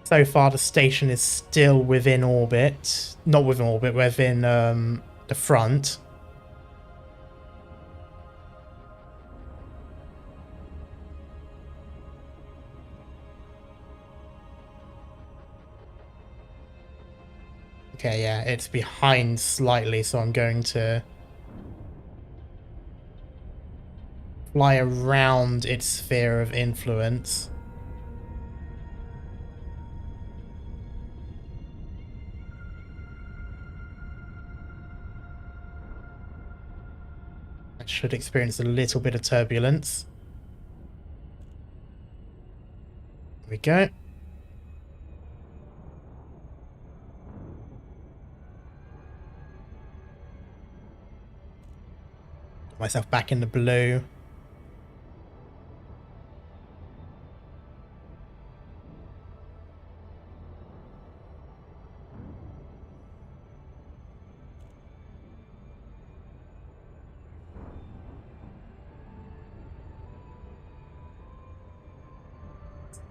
So far, the station is still within orbit. Not within orbit, within the front. Okay, yeah, it's behind slightly, so I'm going to fly around its sphere of influence. I should experience a little bit of turbulence. There we go. Got myself back in the blue.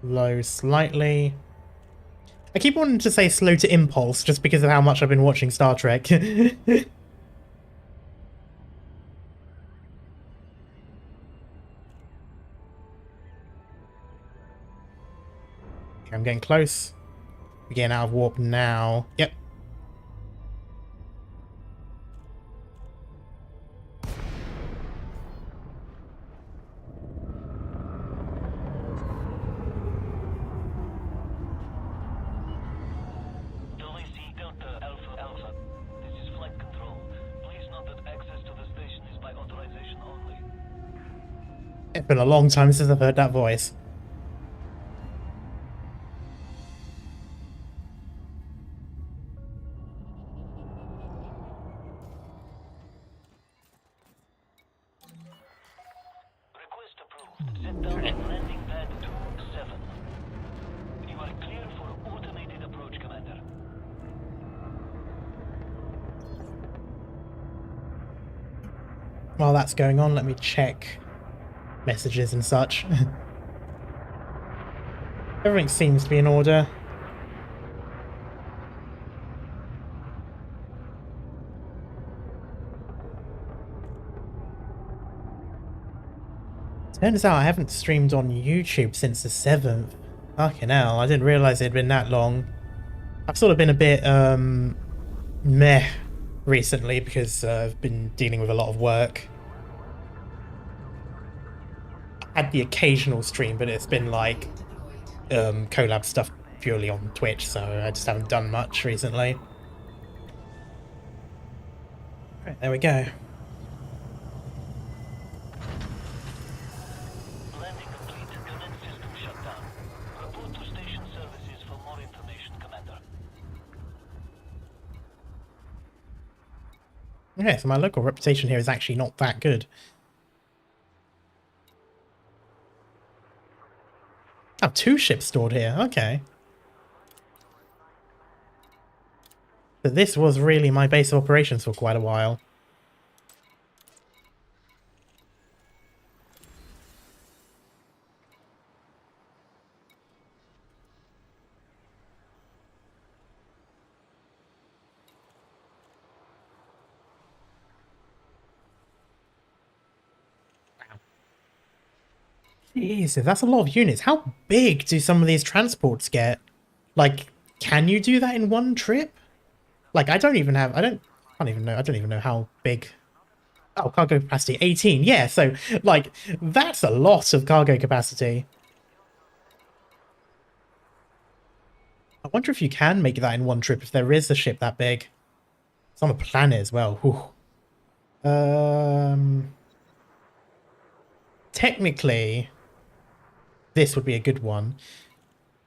Slow slightly. I keep wanting to say slow to impulse just because of how much I've been watching Star Trek. I'm getting close. We're getting out of warp now. Yep. Delta Alpha Alpha. This is flight control. Please note that access to the station is by authorization only. It's been a long time since I've heard that voice. Request approved. Set down at landing pad 27. You are clear for automated approach, Commander. While that's going on, let me check messages and such. Everything seems to be in order. Turns out I haven't streamed on YouTube since the 7th. Fucking hell, I didn't realise it had been that long. I've sort of been a bit, meh recently because I've been dealing with a lot of work. I had the occasional stream, but it's been like, collab stuff purely on Twitch, so I just haven't done much recently. Right, there we go. Landing complete. Connect system shut down. Report to station services for more information, Commander. Okay, so my local reputation here is actually not that good. I have 2 ships stored here, okay. So this was really my base of operations for quite a while. Jesus, that's a lot of units. How big do some of these transports get? Like, can you do that in one trip? Like, I don't even know how big. Oh, cargo capacity 18. Yeah, so, like, that's a lot of cargo capacity. I wonder if you can make that in one trip if there is a ship that big. It's on the planet as well. Whew. Technically, this would be a good one.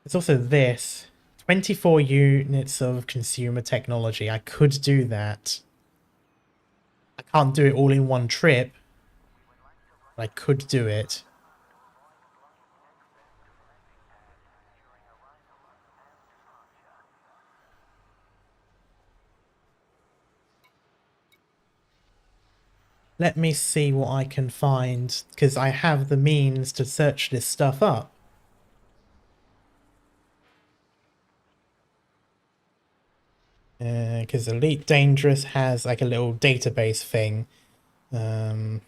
There's also this. 24 units of consumer technology. I could do that. I can't do it all in one trip, but I could do it. Let me see what I can find, because I have the means to search this stuff up. Because Elite Dangerous has like a little database thing. Um,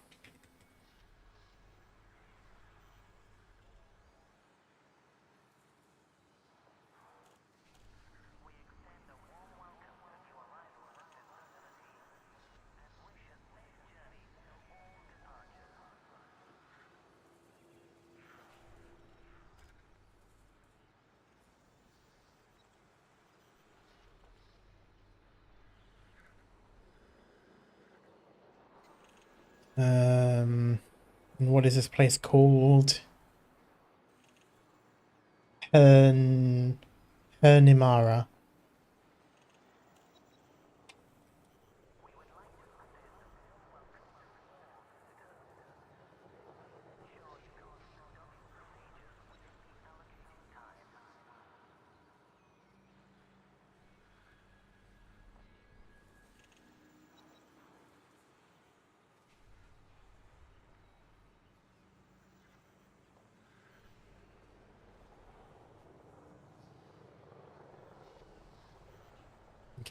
what is this place called? Hernimara.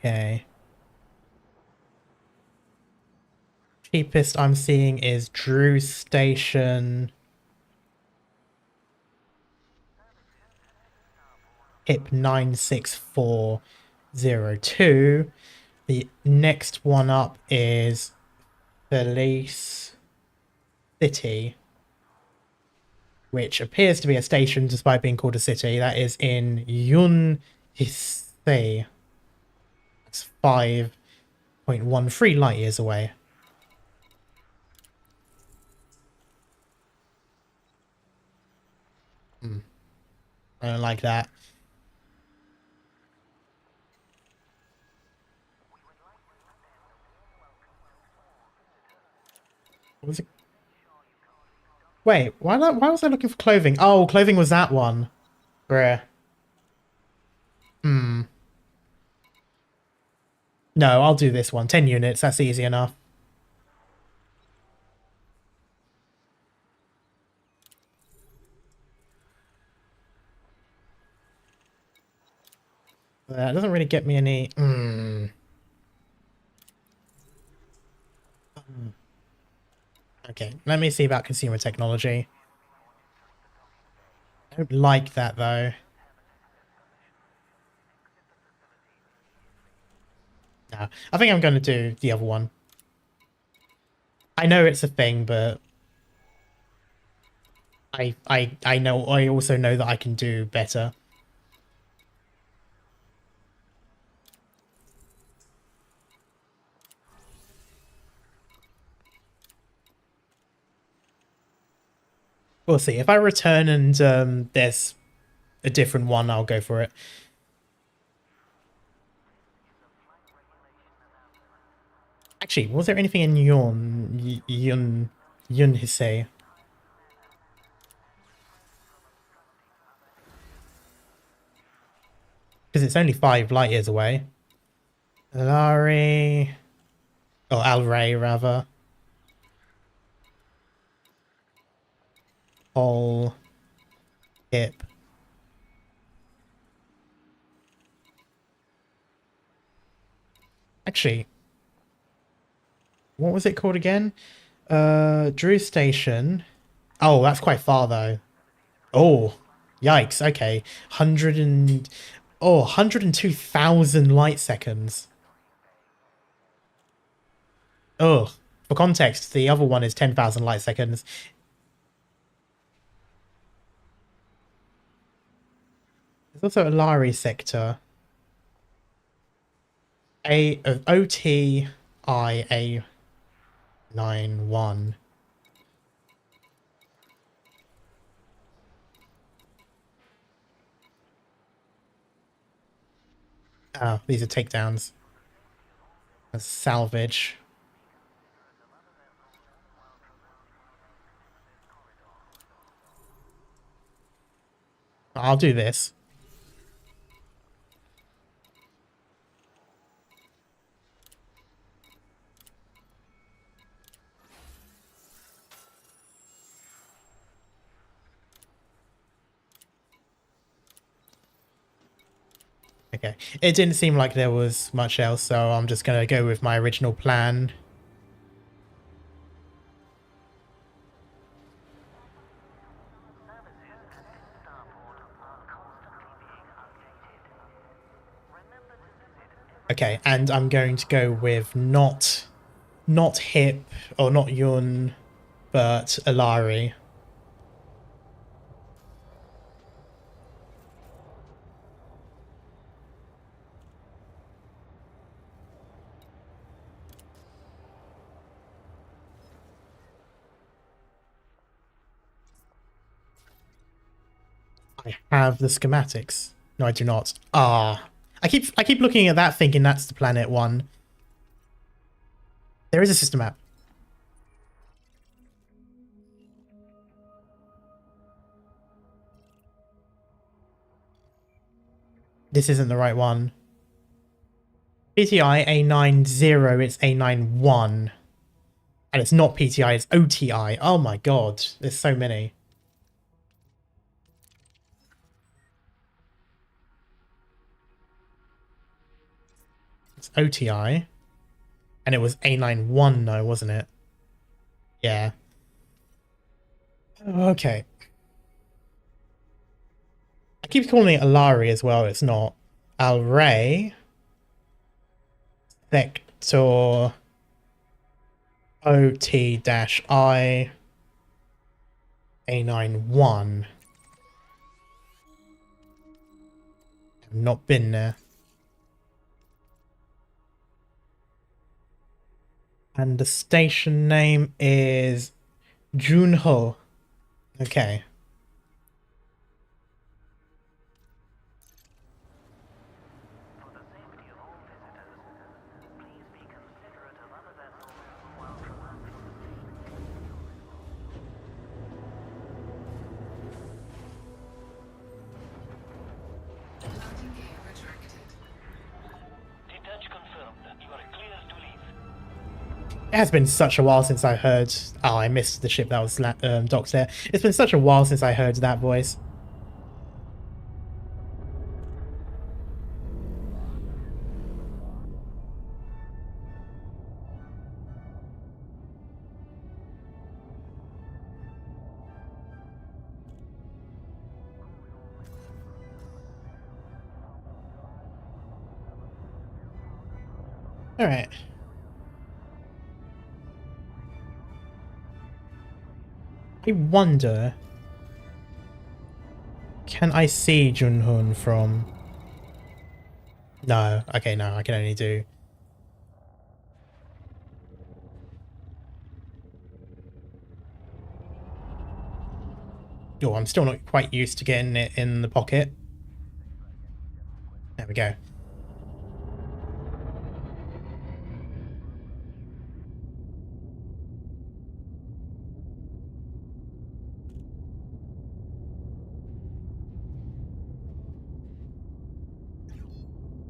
Okay. Cheapest I'm seeing is Drew Station. HIP 96402. The next one up is Felice City, which appears to be a station despite being called a city. That is in Yunhise. It's 5.13 light years away. I don't like that. What was it? Wait, why was I looking for clothing? Oh, clothing was that one. Bruh. No, I'll do this one. 10 units, that's easy enough. That doesn't really get me any... Okay, let me see about consumer technology. I don't like that, though. No, I think I'm going to do the other one. I know it's a thing, but I also know that I can do better. We'll see. If I return and there's a different one, I'll go for it. Actually, was there anything in Yunhise? Because it's only 5 light years away. Alari... Or Alray, rather. Hol... Hip. Actually... What was it called again? Drew Station. Oh, that's quite far, though. Oh, yikes. Okay. 102,000 light seconds. Oh, for context, the other one is 10,000 light seconds. There's also a Lari sector. OTIA91. Oh, these are takedowns. That's salvage. I'll do this. Okay. It didn't seem like there was much else, so I'm just gonna go with my original plan. Okay, and I'm going to go with not Hip or not Yun, but Alari. I have the schematics. No, I do not. Ah, I keep looking at that thinking that's the planet one. There is a system map. This isn't the right one. PTI A90, it's A91. And it's not PTI, it's OTI. Oh my god, there's so many. It's OTI. And it was A91 though, wasn't it? Yeah. Okay. I keep calling it Alari as well, it's not. Alray. Sector OT-I A91. I've not been there. And the station name is Junho. Okay. Landing gear retracted. Detach confirmed. You are clear to leave. It has been such a while since I heard... Oh, I missed the ship that was docked there. It's been such a while since I heard that voice. Alright. I wonder... Can I see Junhoon from... No. Okay, no. I can only do... Oh, I'm still not quite used to getting it in the pocket. There we go.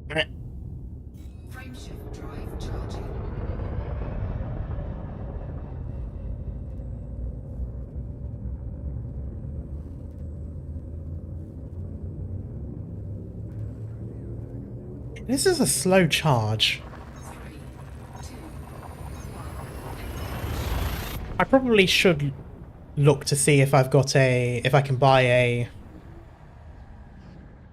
Alright. Frameshift drive charging. This is a slow charge. 3, 2, I probably should look to see if I've got if I can buy a...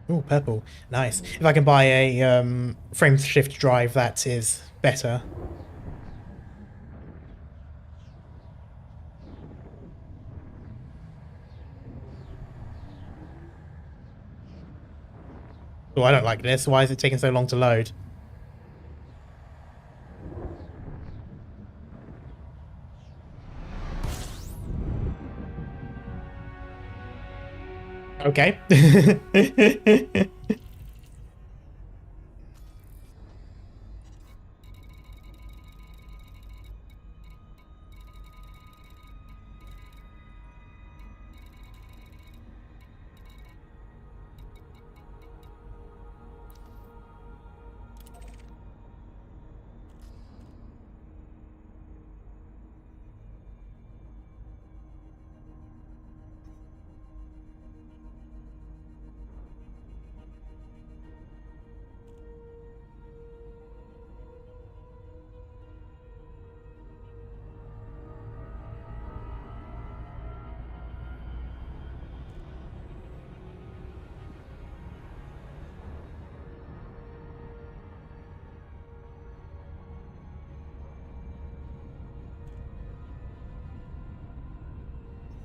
Oh, purple. Nice. If I can buy a frame shift drive that is better. Oh, I don't like this. Why is it taking so long to load? Okay.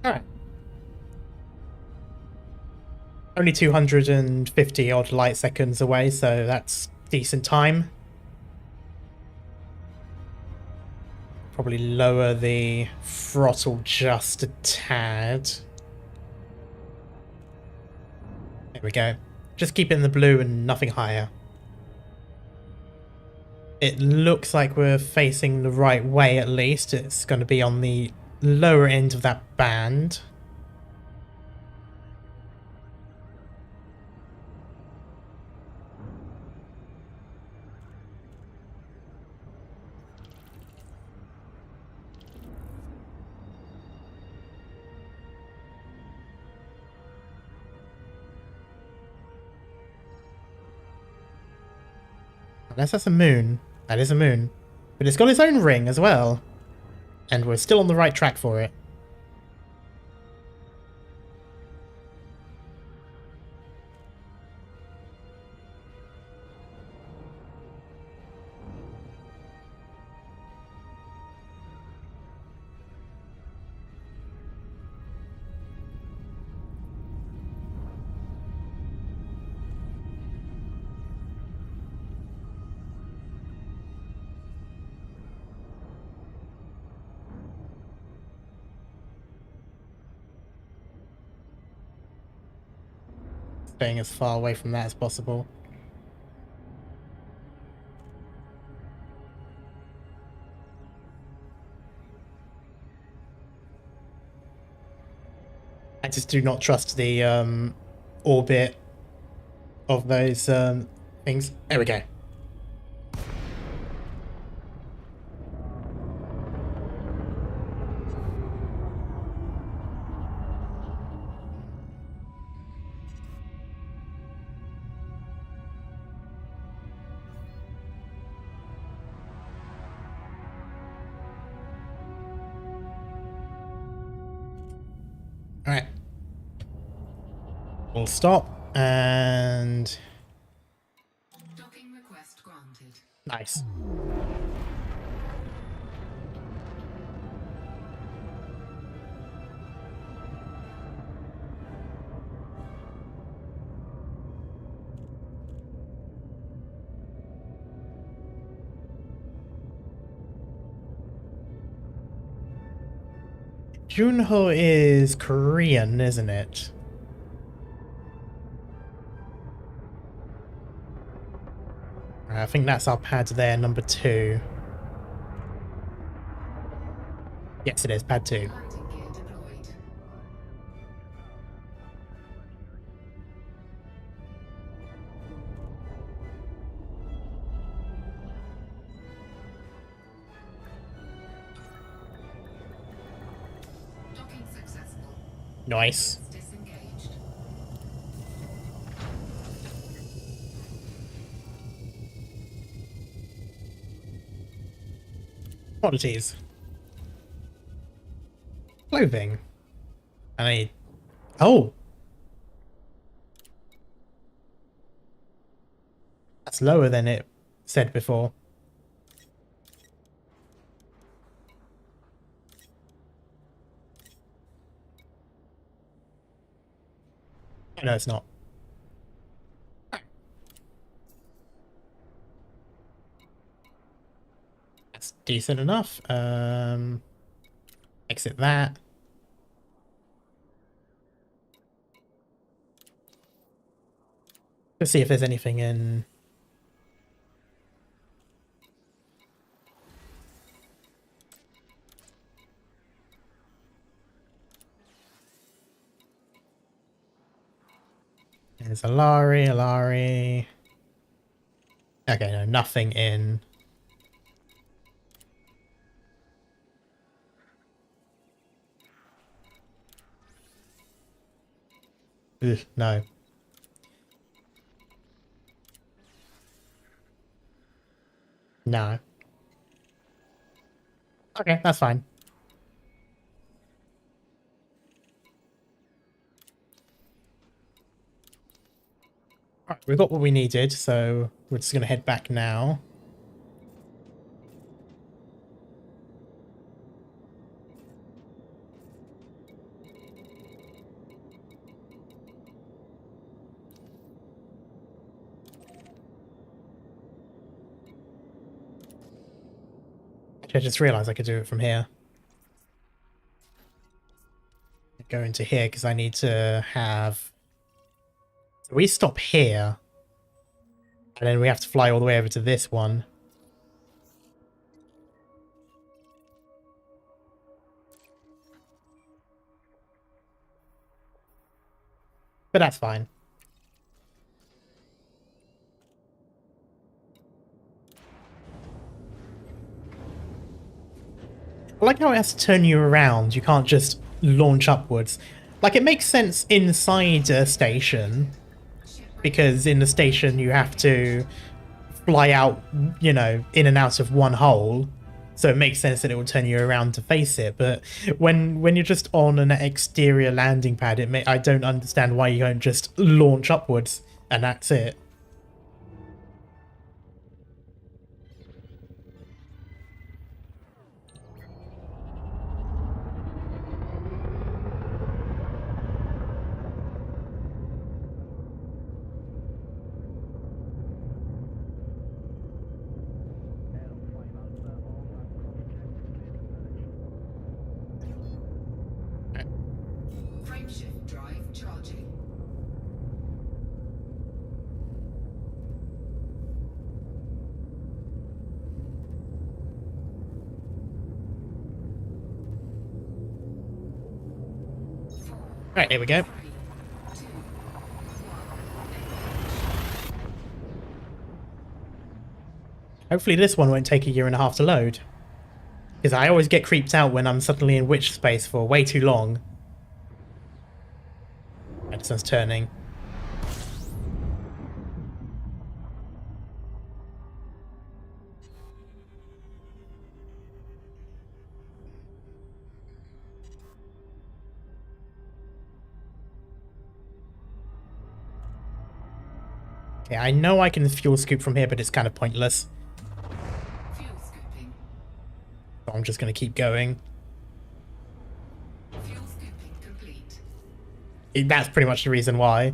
Alright. Only 250 odd light seconds away, so that's decent time. Probably lower the throttle just a tad. There we go. Just keep it in the blue and nothing higher. It looks like we're facing the right way at least. It's going to be on the lower end of that band. Unless that's a moon. That is a moon. But it's got its own ring as well. And we're still on the right track for it. Staying as far away from that as possible. I just do not trust the orbit of those things. There we go. Alright. We'll stop and... Docking request granted. Nice. Junho is Korean, isn't it? I think that's our pad there, number 2. Yes, it is, pad 2. Landing gear deployed. Docking successful. Nice. Disengaged. Quantities. Clothing. I need... Oh! That's lower than it said before. No, it's not. That's decent enough. Exit that. Let's see if there's anything in... There's Alari. Okay, no, nothing in... Ugh, no. No. Okay, that's fine. Alright, we've got what we needed, so we're just gonna head back now. I just realized I could do it from here. Go into here because I need to have... So we stop here. And then we have to fly all the way over to this one. But that's fine. I like how it has to turn you around. You can't just launch upwards. Like, it makes sense inside a station, because in the station you have to fly out, you know, in and out of one hole. So it makes sense that it will turn you around to face it. But when you're just on an exterior landing pad, I don't understand why you don't just launch upwards and that's it. Frameshift drive charging. Right, here we go. 3, 2, 1. Hopefully this one won't take a year and a half to load. Because I always get creeped out when I'm suddenly in witch space for way too long. This one's turning. Okay, I know I can fuel scoop from here, but it's kind of pointless. Fuel scooping. So I'm just going to keep going. Fuel scooping complete. That's pretty much the reason why.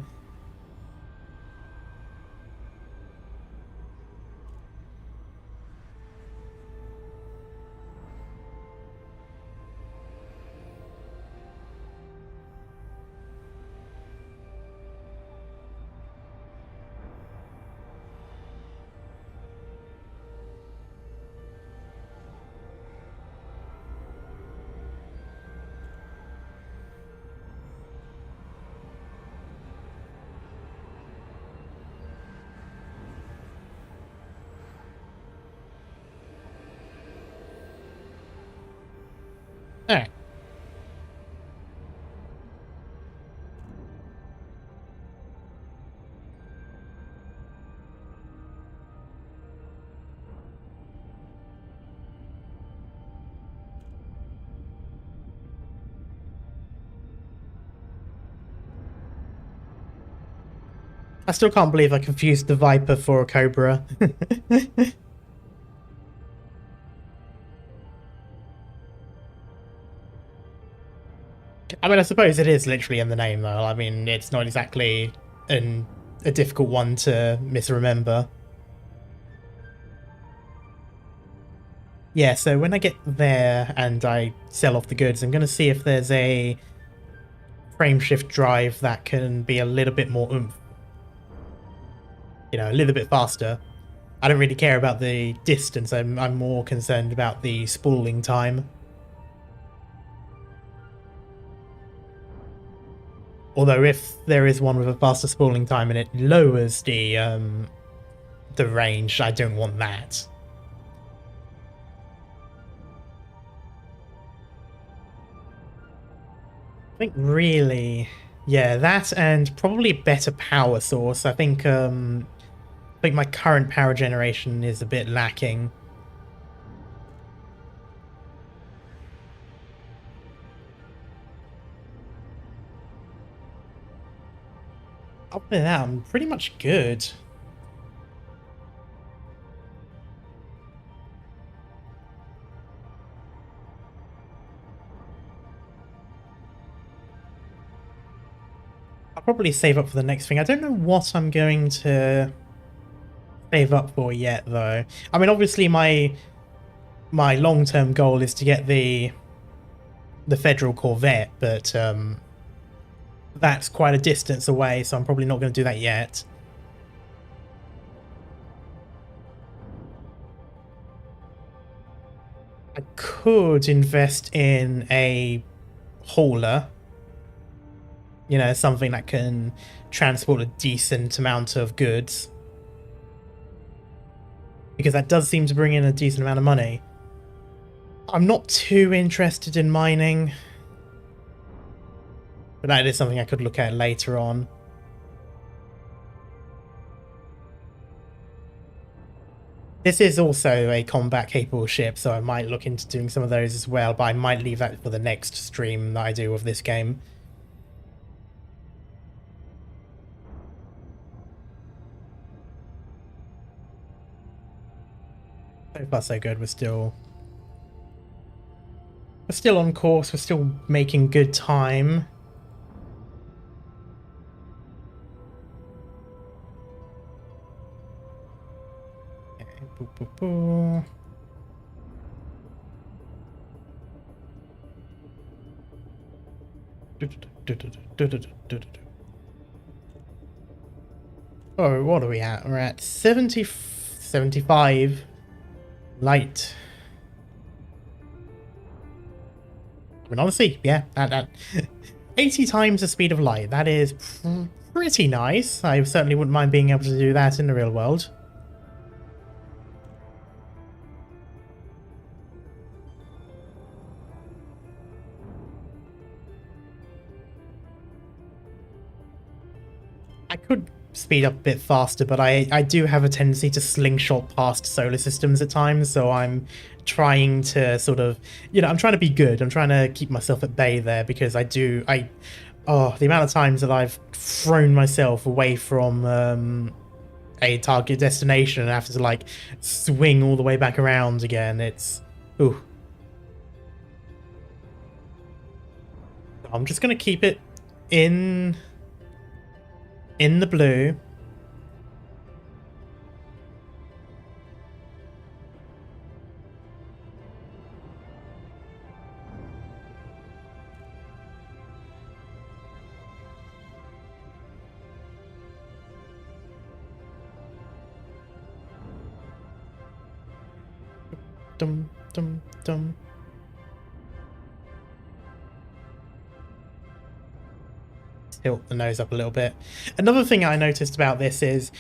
Alright. I still can't believe I confused the Viper for a Cobra. I mean, I suppose it is literally in the name, though. I mean, it's not exactly a difficult one to misremember. Yeah, so when I get there and I sell off the goods, I'm going to see if there's a frameshift drive that can be a little bit more oomph. a little bit faster. I don't really care about the distance. I'm more concerned about the spooling time. Although if there is one with a faster spooling time and it lowers the range, I don't want that. I think really, yeah, that and probably a better power source. I think my current power generation is a bit lacking. Other than that, I'm pretty much good. I'll probably save up for the next thing. I don't know what I'm going to save up for yet, though. I mean, obviously my long-term goal is to get the Federal Corvette, but that's quite a distance away, so I'm probably not going to do that yet. I could invest in a hauler. Something that can transport a decent amount of goods. Because that does seem to bring in a decent amount of money. I'm not too interested in mining. But that is something I could look at later on. This is also a combat-capable ship, so I might look into doing some of those as well, but I might leave that for the next stream that I do of this game. So far so good. We're still on course. We're still making good time. Okay, boo, boo, boo. Oh, what are we at? We're at 75 light. I mean, honestly, yeah, that 80 times the speed of light. That is pretty nice. I certainly wouldn't mind being able to do that in the real world. I could speed up a bit faster, but I do have a tendency to slingshot past solar systems at times, so I'm trying to sort of, I'm trying to be good. I'm trying to keep myself at bay there, because the amount of times that I've thrown myself away from a target destination and have to like swing all the way back around again, it's ooh. I'm just gonna keep it in the blue. Dum dum dum. Tilt the nose up a little bit. Another thing I noticed about this is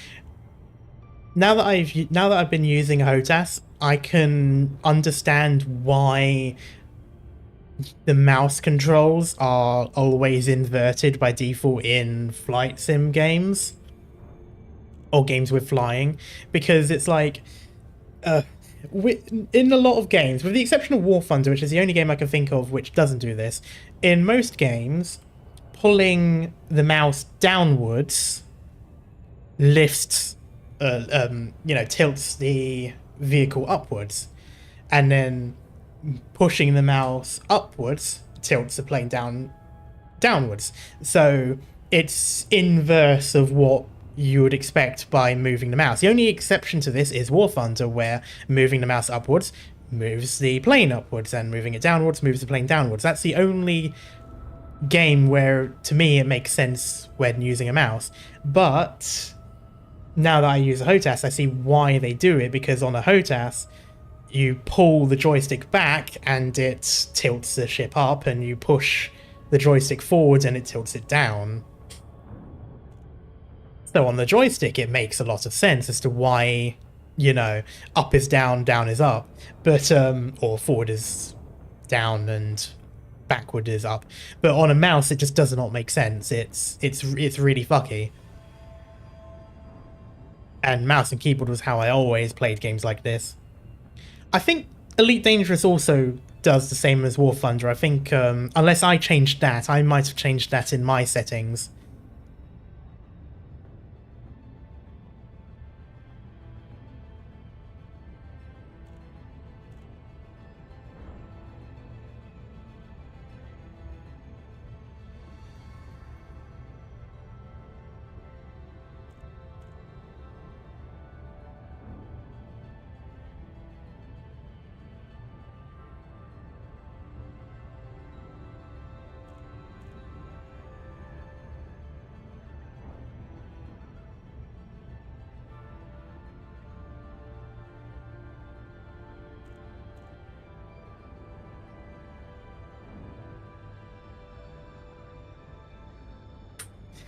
now that I've been using HOTAS, I can understand why the mouse controls are always inverted by default in flight sim games or games with flying, because it's like in a lot of games, with the exception of War Thunder, which is the only game I can think of which doesn't do this, in most games pulling the mouse downwards lifts, tilts the vehicle upwards, and then pushing the mouse upwards tilts the plane downwards. So it's inverse of what you would expect by moving the mouse. The only exception to this is War Thunder, where moving the mouse upwards moves the plane upwards, and moving it downwards moves the plane downwards. That's the only game where, to me, it makes sense when using a mouse. But now that I use a HOTAS, I see why they do it, because on a HOTAS, you pull the joystick back and it tilts the ship up, and you push the joystick forward and it tilts it down. So on the joystick, it makes a lot of sense as to why, you know, up is down, down is up, but or forward is down and backward is up. But on a mouse, it just does not make sense. It's really fucky. And mouse and keyboard was how I always played games like this. I think Elite Dangerous also does the same as War Thunder. I think, unless I changed that, I might have changed that in my settings.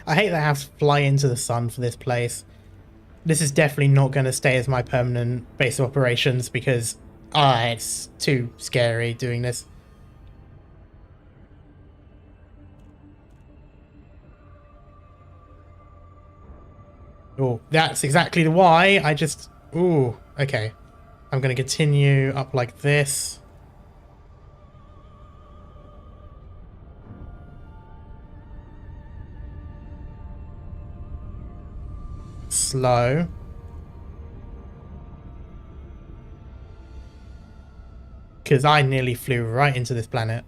I hate that I have to fly into the sun for this place. This is definitely not going to stay as my permanent base of operations because it's too scary doing this. Oh, that's exactly the why. I just... Ooh, okay. I'm going to continue up like this. Slow. Because I nearly flew right into this planet.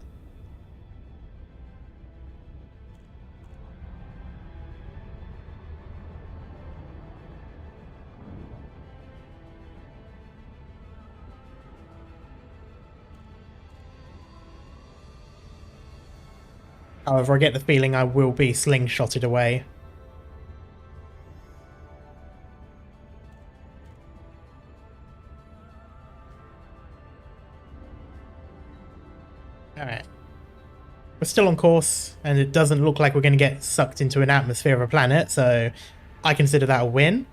However, I get the feeling I will be slingshotted away. Alright. We're still on course, and it doesn't look like we're going to get sucked into an atmosphere of a planet, so I consider that a win.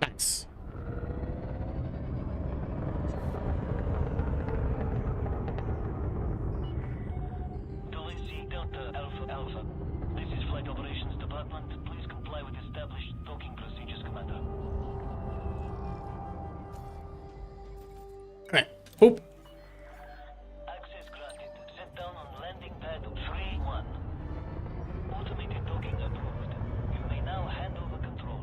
Nice. Delta Alpha Alpha. This is Flight Operations Department. Please comply with established docking procedures, Commander. Alright. Oop. Access granted. Set down on landing pad 3-1. Automated docking approved. You may now hand over control.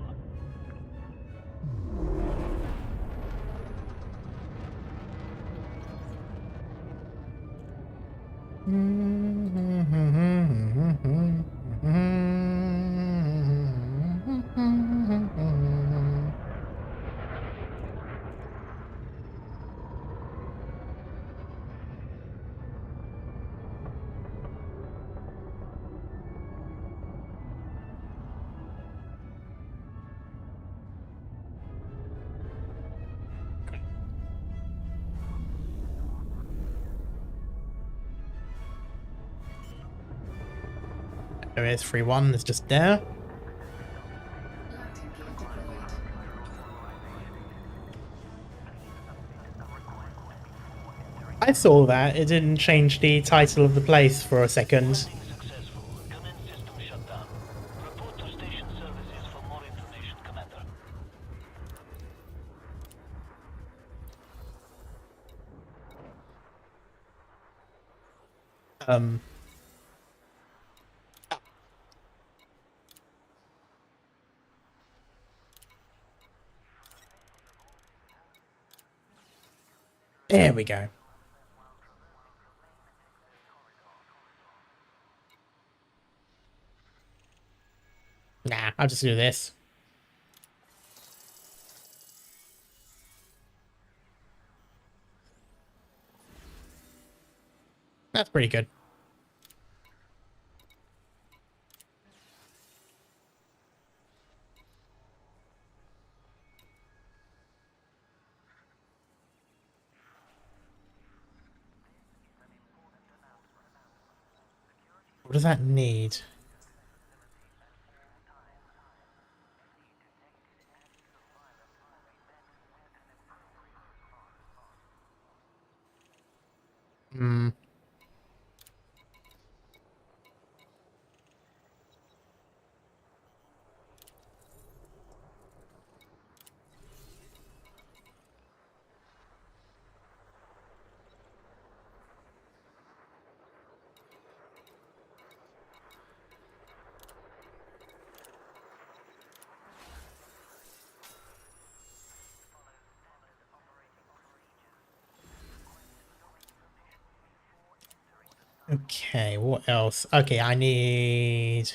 There is 3-1, it's just there. Landing gear deployed. I saw that. It didn't change the title of the place for a second. Successful. Command system shut down. Report to station services for more information, Commander. There we go. Nah, I'll just do this. That's pretty good. What does that need? Hmm. Okay, what else? Okay, I need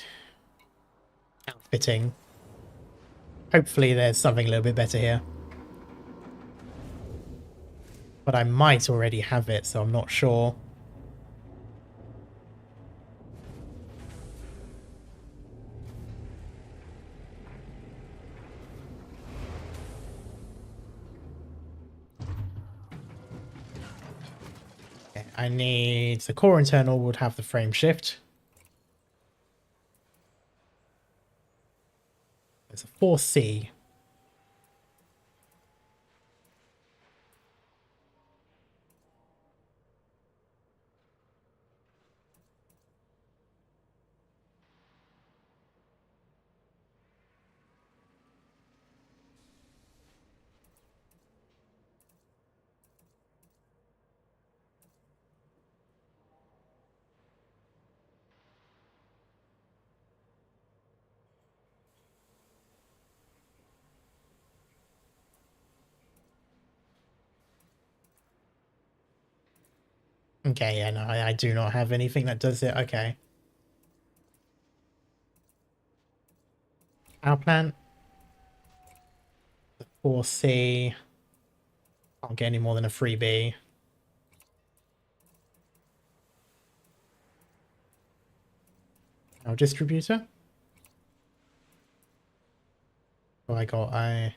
outfitting. Hopefully there's something a little bit better here. But I might already have it, so I'm not sure. Okay, I need... The core internal would have the frame shift. There's a 4C. Okay, yeah, no, I do not have anything that does it. Okay. Power plant. 4C. Can't get any more than a 3B. Power distributor. Oh, I got I.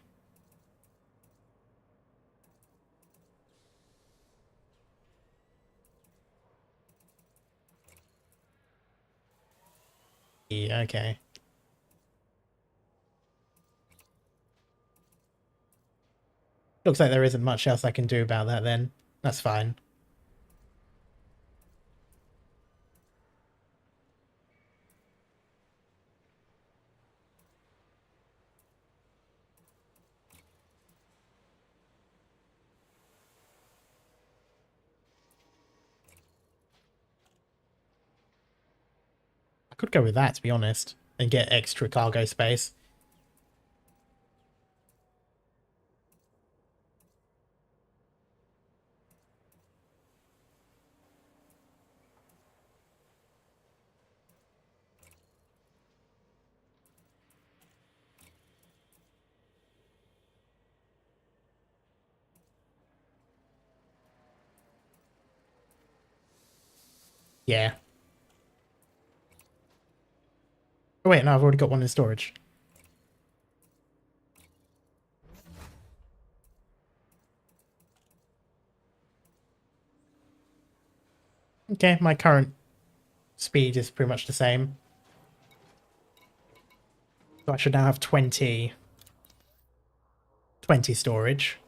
Yeah, okay. Looks like there isn't much else I can do about that then. That's fine. I could go with that, to be honest, and get extra cargo space. Yeah. Oh, wait, no, I've already got one in storage. Okay, my current speed is pretty much the same. So I should now have 20 storage.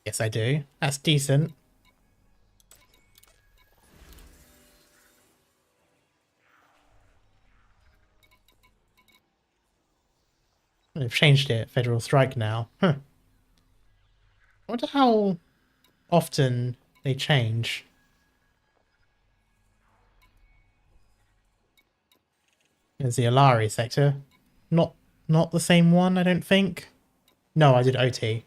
Yes, I do. That's decent. They've changed it. Federal strike now. Huh. I wonder how often they change. There's the Alari sector. Not the same one, I don't think. No, I did OT.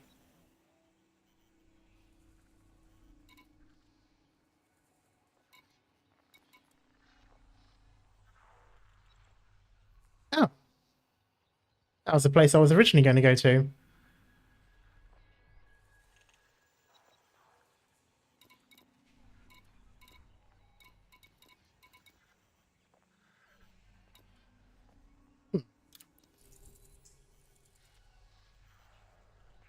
Oh, That was the place I was originally going to go to. Hmm.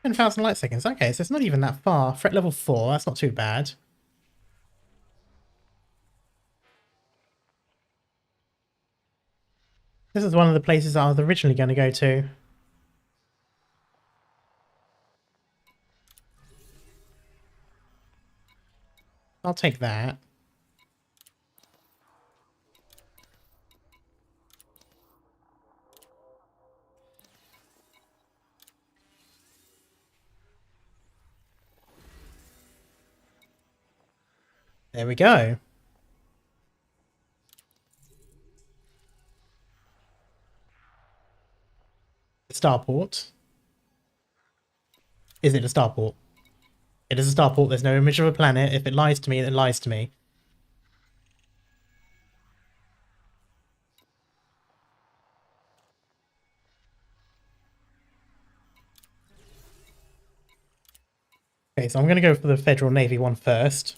10,000 light seconds. Okay, so it's not even that far. Threat level 4, that's not too bad. This is one of the places I was originally going to go to. I'll take that. There we go. Starport. Is it a starport? It is a starport. There's no image of a planet. If it lies to me, it lies to me. Okay, so I'm going to go for the Federal Navy one first.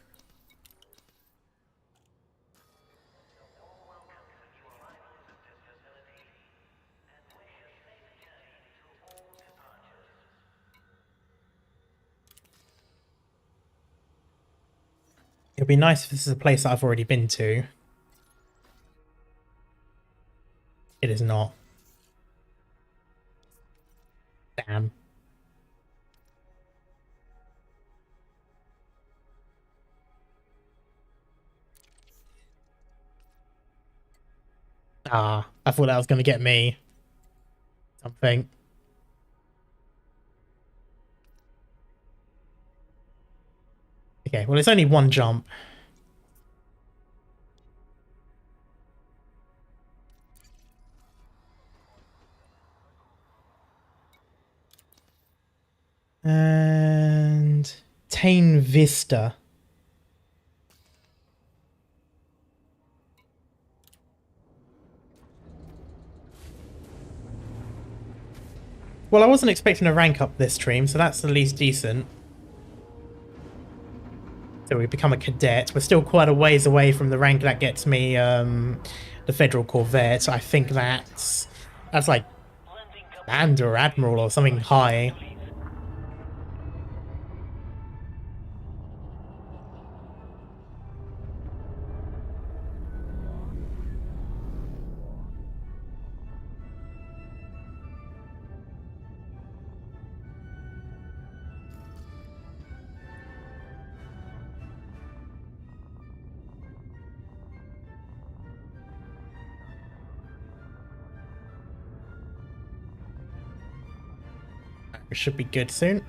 It would be nice if this is a place that I've already been to. It is not. Damn. Ah, I thought that was going to get me something. Okay, well, it's only one jump. And Tane Vista. Well, I wasn't expecting a rank up this stream, so that's at least decent. So we become a cadet. We're still quite a ways away from the rank that gets me the Federal Corvette. I think that's like Commander or Admiral or something high. We should be good soon.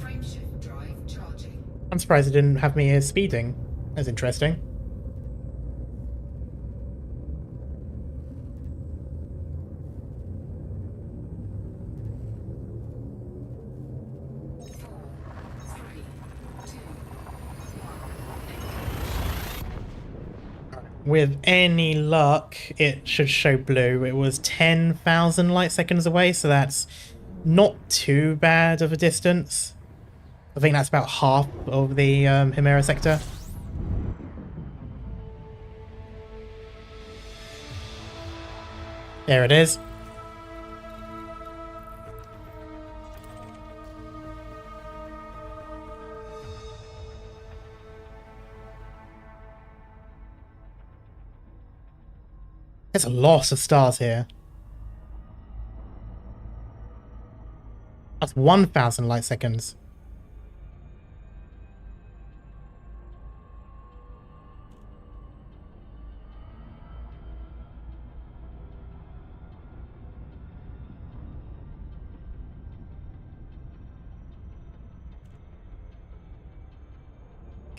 Frameshift drive charging. I'm surprised it didn't have me here speeding. That's interesting. With any luck, it should show blue. It was 10,000 light seconds away, so that's not too bad of a distance. I think that's about half of the Himera sector. There it is. There's a lot of stars here. That's 1,000 light seconds.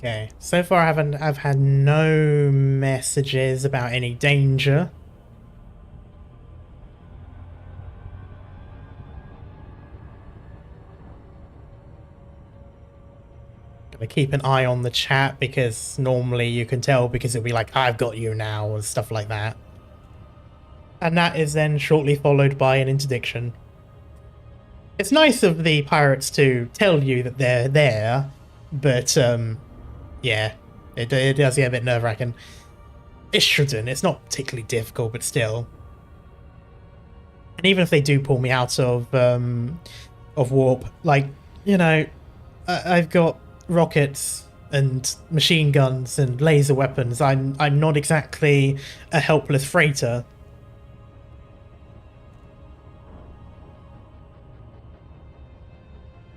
Okay, so far I've had no messages about any danger. Gotta keep an eye on the chat because normally you can tell because it'll be like, I've got you now and stuff like that. And that is then shortly followed by an interdiction. It's nice of the pirates to tell you that they're there, but yeah, it does get a bit nerve-wracking. It shouldn't. It's not particularly difficult, but still. And even if they do pull me out of warp, like, you know, I've got rockets and machine guns and laser weapons. I'm not exactly a helpless freighter.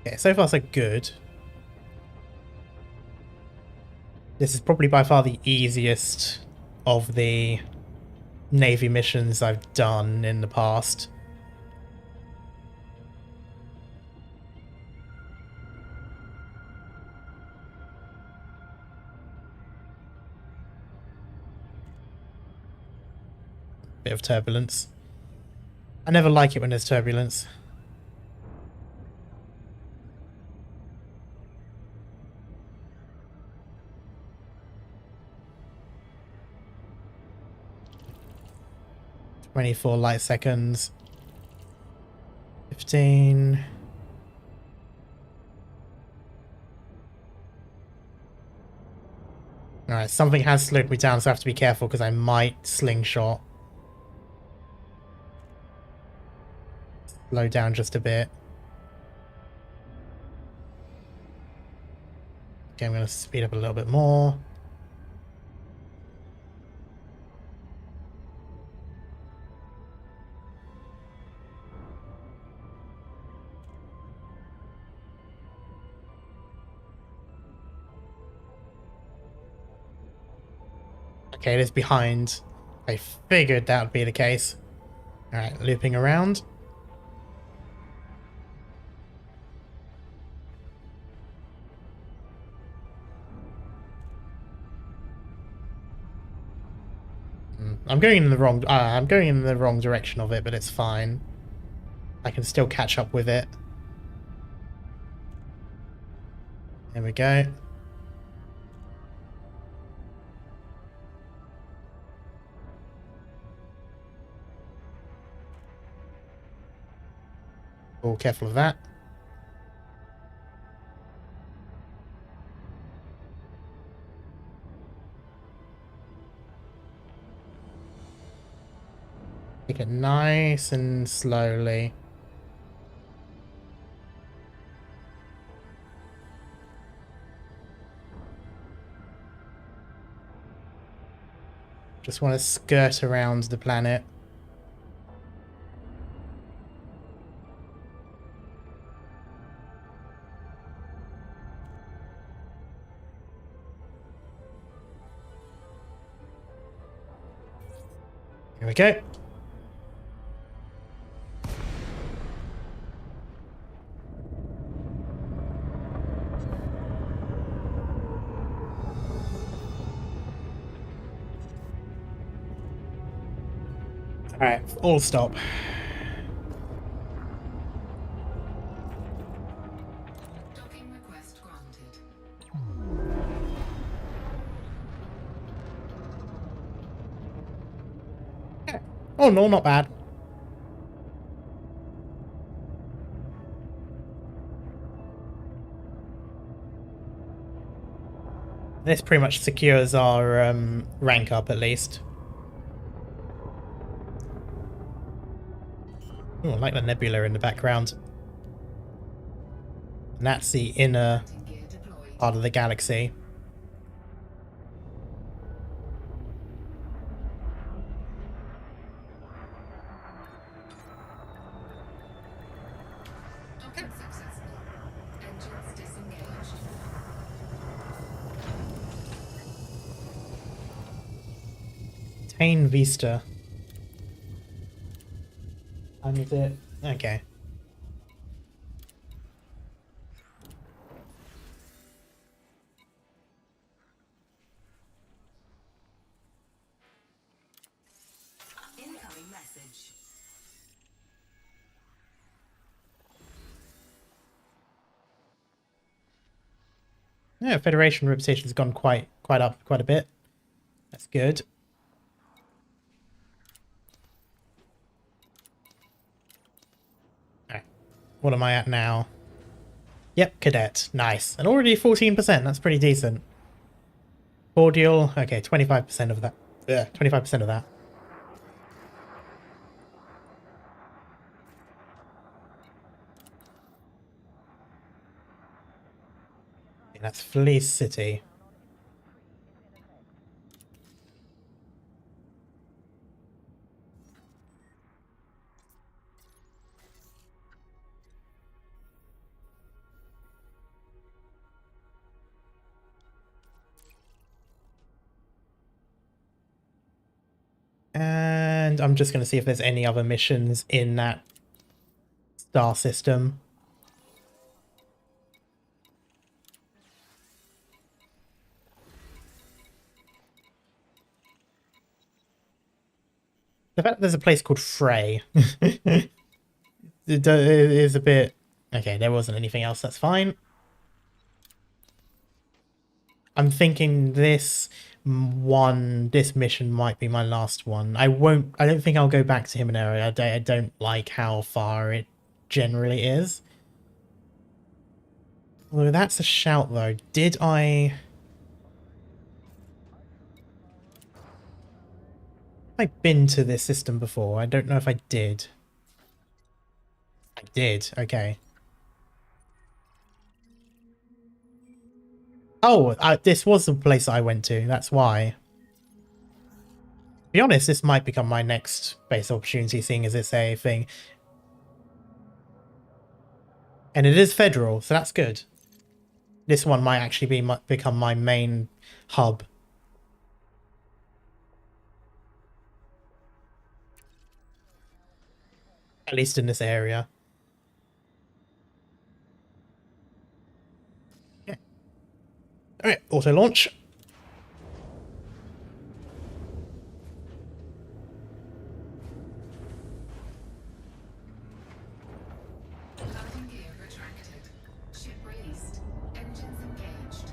Okay, so far so good. This is probably by far the easiest of the Navy missions I've done in the past. Bit of turbulence. I never like it when there's turbulence. "24 light seconds. 15. Alright, something has slowed me down, so I have to be careful because I might slingshot. Slow down just a bit. Okay, I'm going to speed up a little bit more. Okay, it is behind. I figured that would be the case. Alright, looping around. I'm going in the wrong direction of it, but it's fine. I can still catch up with it. There we go. All careful of that. Take it nice and slowly. Just want to skirt around the planet. Here we go. Alright, all stop. Docking request granted. Oh no, not bad. This pretty much secures our rank up at least. Oh, I like the nebula in the background. And that's the inner Gear deployed. part of the galaxy. Docking successful. Engines disengaged. Tain Vista. I need it. Okay. Yeah, Federation reputation's gone quite up quite a bit. That's good. Alright, what am I at now? Yep, cadet. Nice. And already 14%. That's pretty decent. Cordial. Okay, 25% of that. Yeah, 25% of that. Okay, that's Fleece City. And I'm just going to see if there's any other missions in that star system. The fact that there's a place called Frey it is a bit... Okay, there wasn't anything else, that's fine. I'm thinking this mission might be my last one. I don't think I'll go back to him in area. I don't like how far it generally is. Although that's a shout though. Did I... I've been to this system before. I don't know if I did. I did, okay. Oh, this was the place I went to, that's why. To be honest, this might become my next base opportunity, seeing as it's a thing. And it is federal, so that's good. This one might actually become my main hub. At least in this area. Yeah. Alright, auto launch. Landing gear retracted. Ship released. Engines engaged.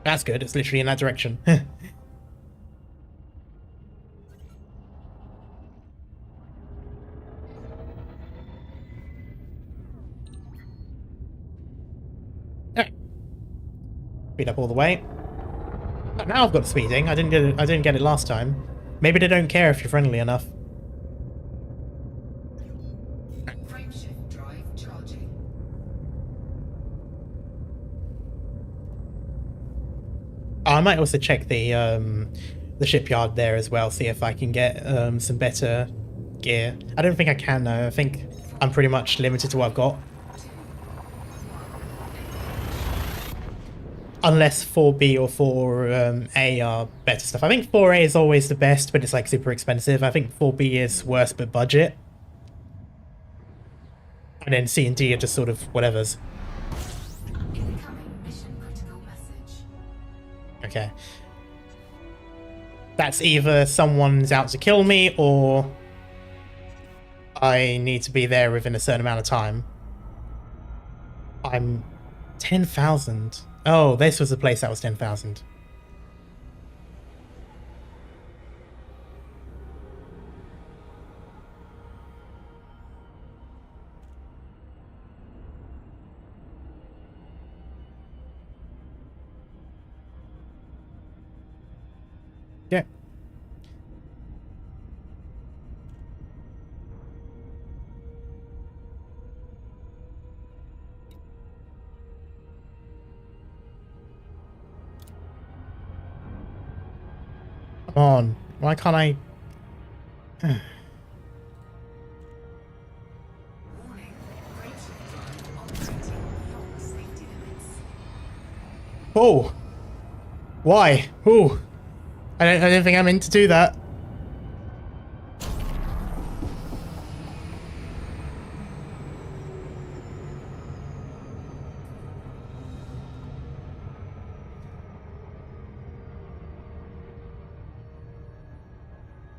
That's good, it's literally in that direction. Alright. Speed up all the way. Oh, now I've got the speeding. I didn't get it last time. Maybe they don't care if you're friendly enough. Frameshift drive charging. I might also check the shipyard there as well, see if I can get some better gear. I don't think I can though. I think I'm pretty much limited to what I've got. Unless 4B or 4A are better stuff. I think 4A is always the best, but it's like super expensive. I think 4B is worse but budget. And then C and D are just sort of whatevers. Incoming mission critical message. Okay. That's either someone's out to kill me or I need to be there within a certain amount of time. I'm 10,000. Oh, this was the place that was 10,000. Yeah. Come on. Why can't I... Warning. Frameshift drive operating beyond safety limits. Oh! Why? Oh! I don't think I meant to do that.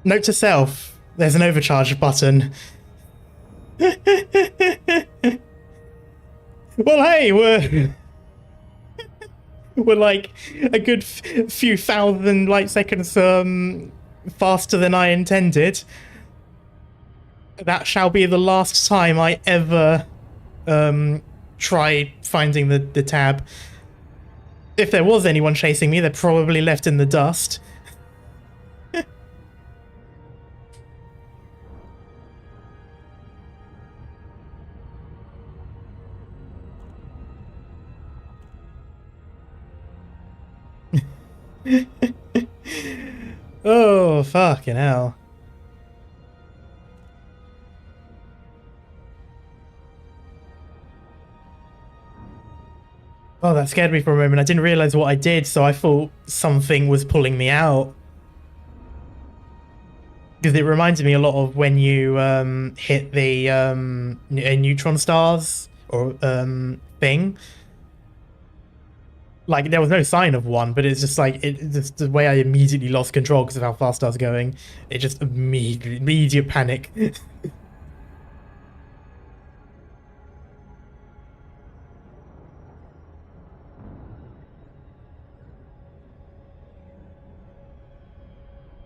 Note to self, there's an overcharge button. Well, hey, were like a good few thousand light seconds faster than I intended. That shall be the last time I ever try finding the tab. If there was anyone chasing me, they're probably left in the dust. Oh, fucking hell. Oh, that scared me for a moment. I didn't realize what I did, so I thought something was pulling me out. Because it reminded me a lot of when you hit the neutron stars or thing. Like, there was no sign of one, but it's just like, just the way I immediately lost control because of how fast I was going. It just immediate panic.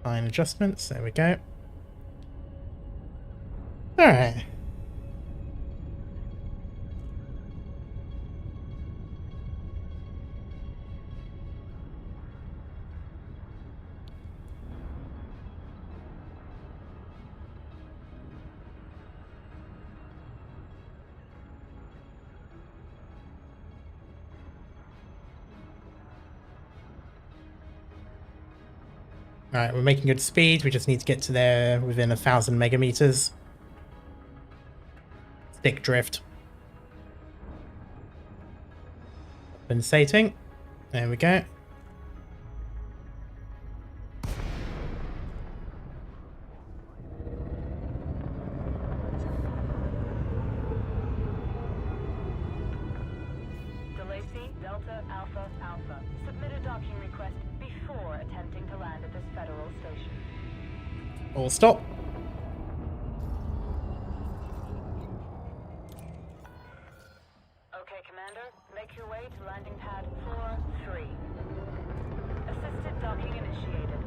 Fine adjustments, there we go. Alright. Alright, we're making good speed. We just need to get to there within 1,000 megameters. Stick drift. Compensating. There we go. Delacey, Delta, Alpha, Alpha. Submit a docking request before attempting to land at this federal station. All stop. Okay, Commander. Make your way to landing pad 4-3. Assisted docking initiated.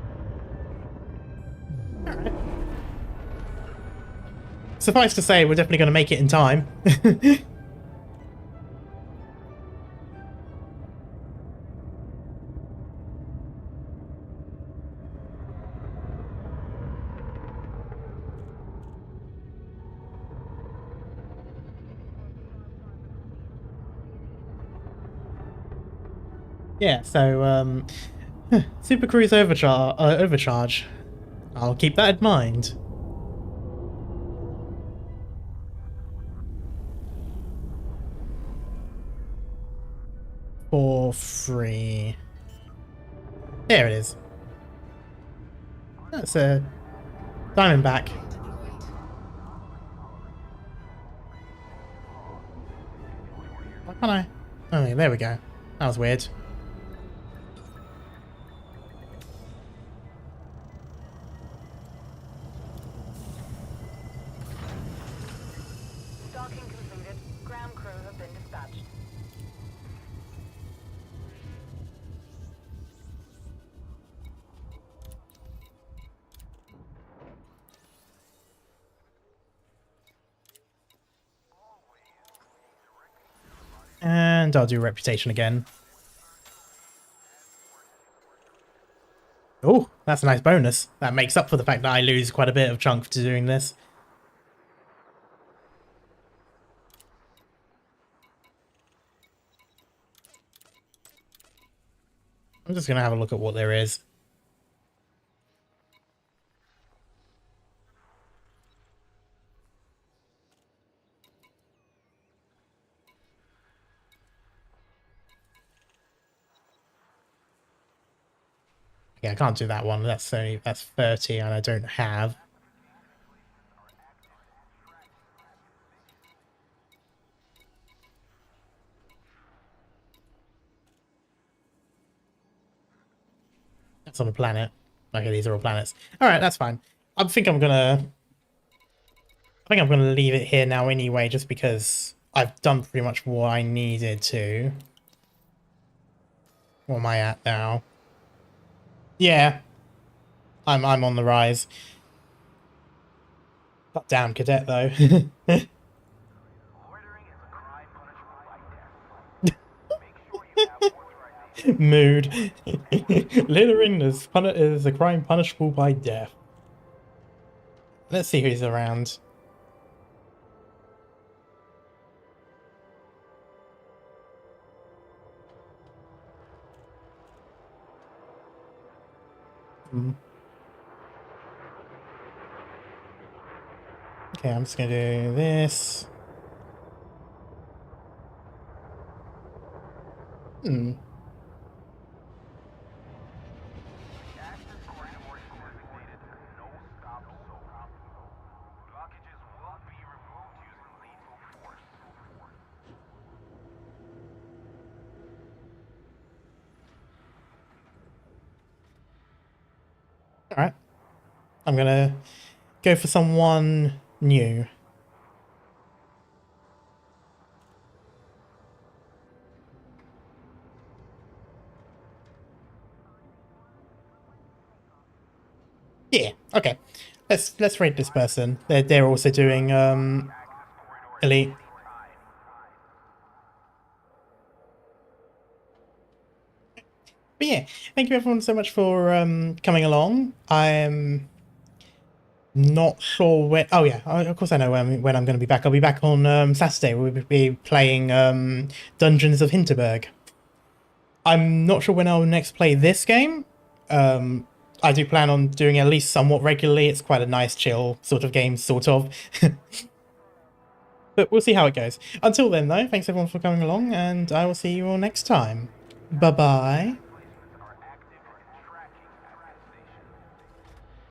Alright. Suffice to say, we're definitely going to make it in time. Yeah, so Super Cruise overcharge. I'll keep that in mind. For free. There it is. That's a Diamondback. Why can't I? Oh, yeah, there we go. That was weird. Docking completed. Ground crew have been dispatched. And I'll do reputation again. Oh, that's a nice bonus. That makes up for the fact that I lose quite a bit of chunk to doing this. I'm just going to have a look at what there is. Yeah, I can't do that one. That's 30 and I don't have. That's on a planet. Okay, these are all planets. Alright, that's fine. I think I'm gonna leave it here now anyway, just because I've done pretty much what I needed to. What am I at now? Yeah, I'm on the rise. That damn cadet though. Mood. Littering is a crime punishable by death. Let's see who's around. Okay, I'm just gonna do this. Alright. I'm gonna go for someone new. Yeah, okay. Let's rate this person. They're also doing elite. But yeah, thank you everyone so much for coming along. I'm not sure when. Oh yeah, of course I know when I'm going to be back. I'll be back on Saturday. We'll be playing Dungeons of Hinterberg. I'm not sure when I'll next play this game. I do plan on doing it at least somewhat regularly. It's quite a nice, chill sort of game, sort of. But we'll see how it goes. Until then, though, thanks everyone for coming along, and I will see you all next time. Bye-bye.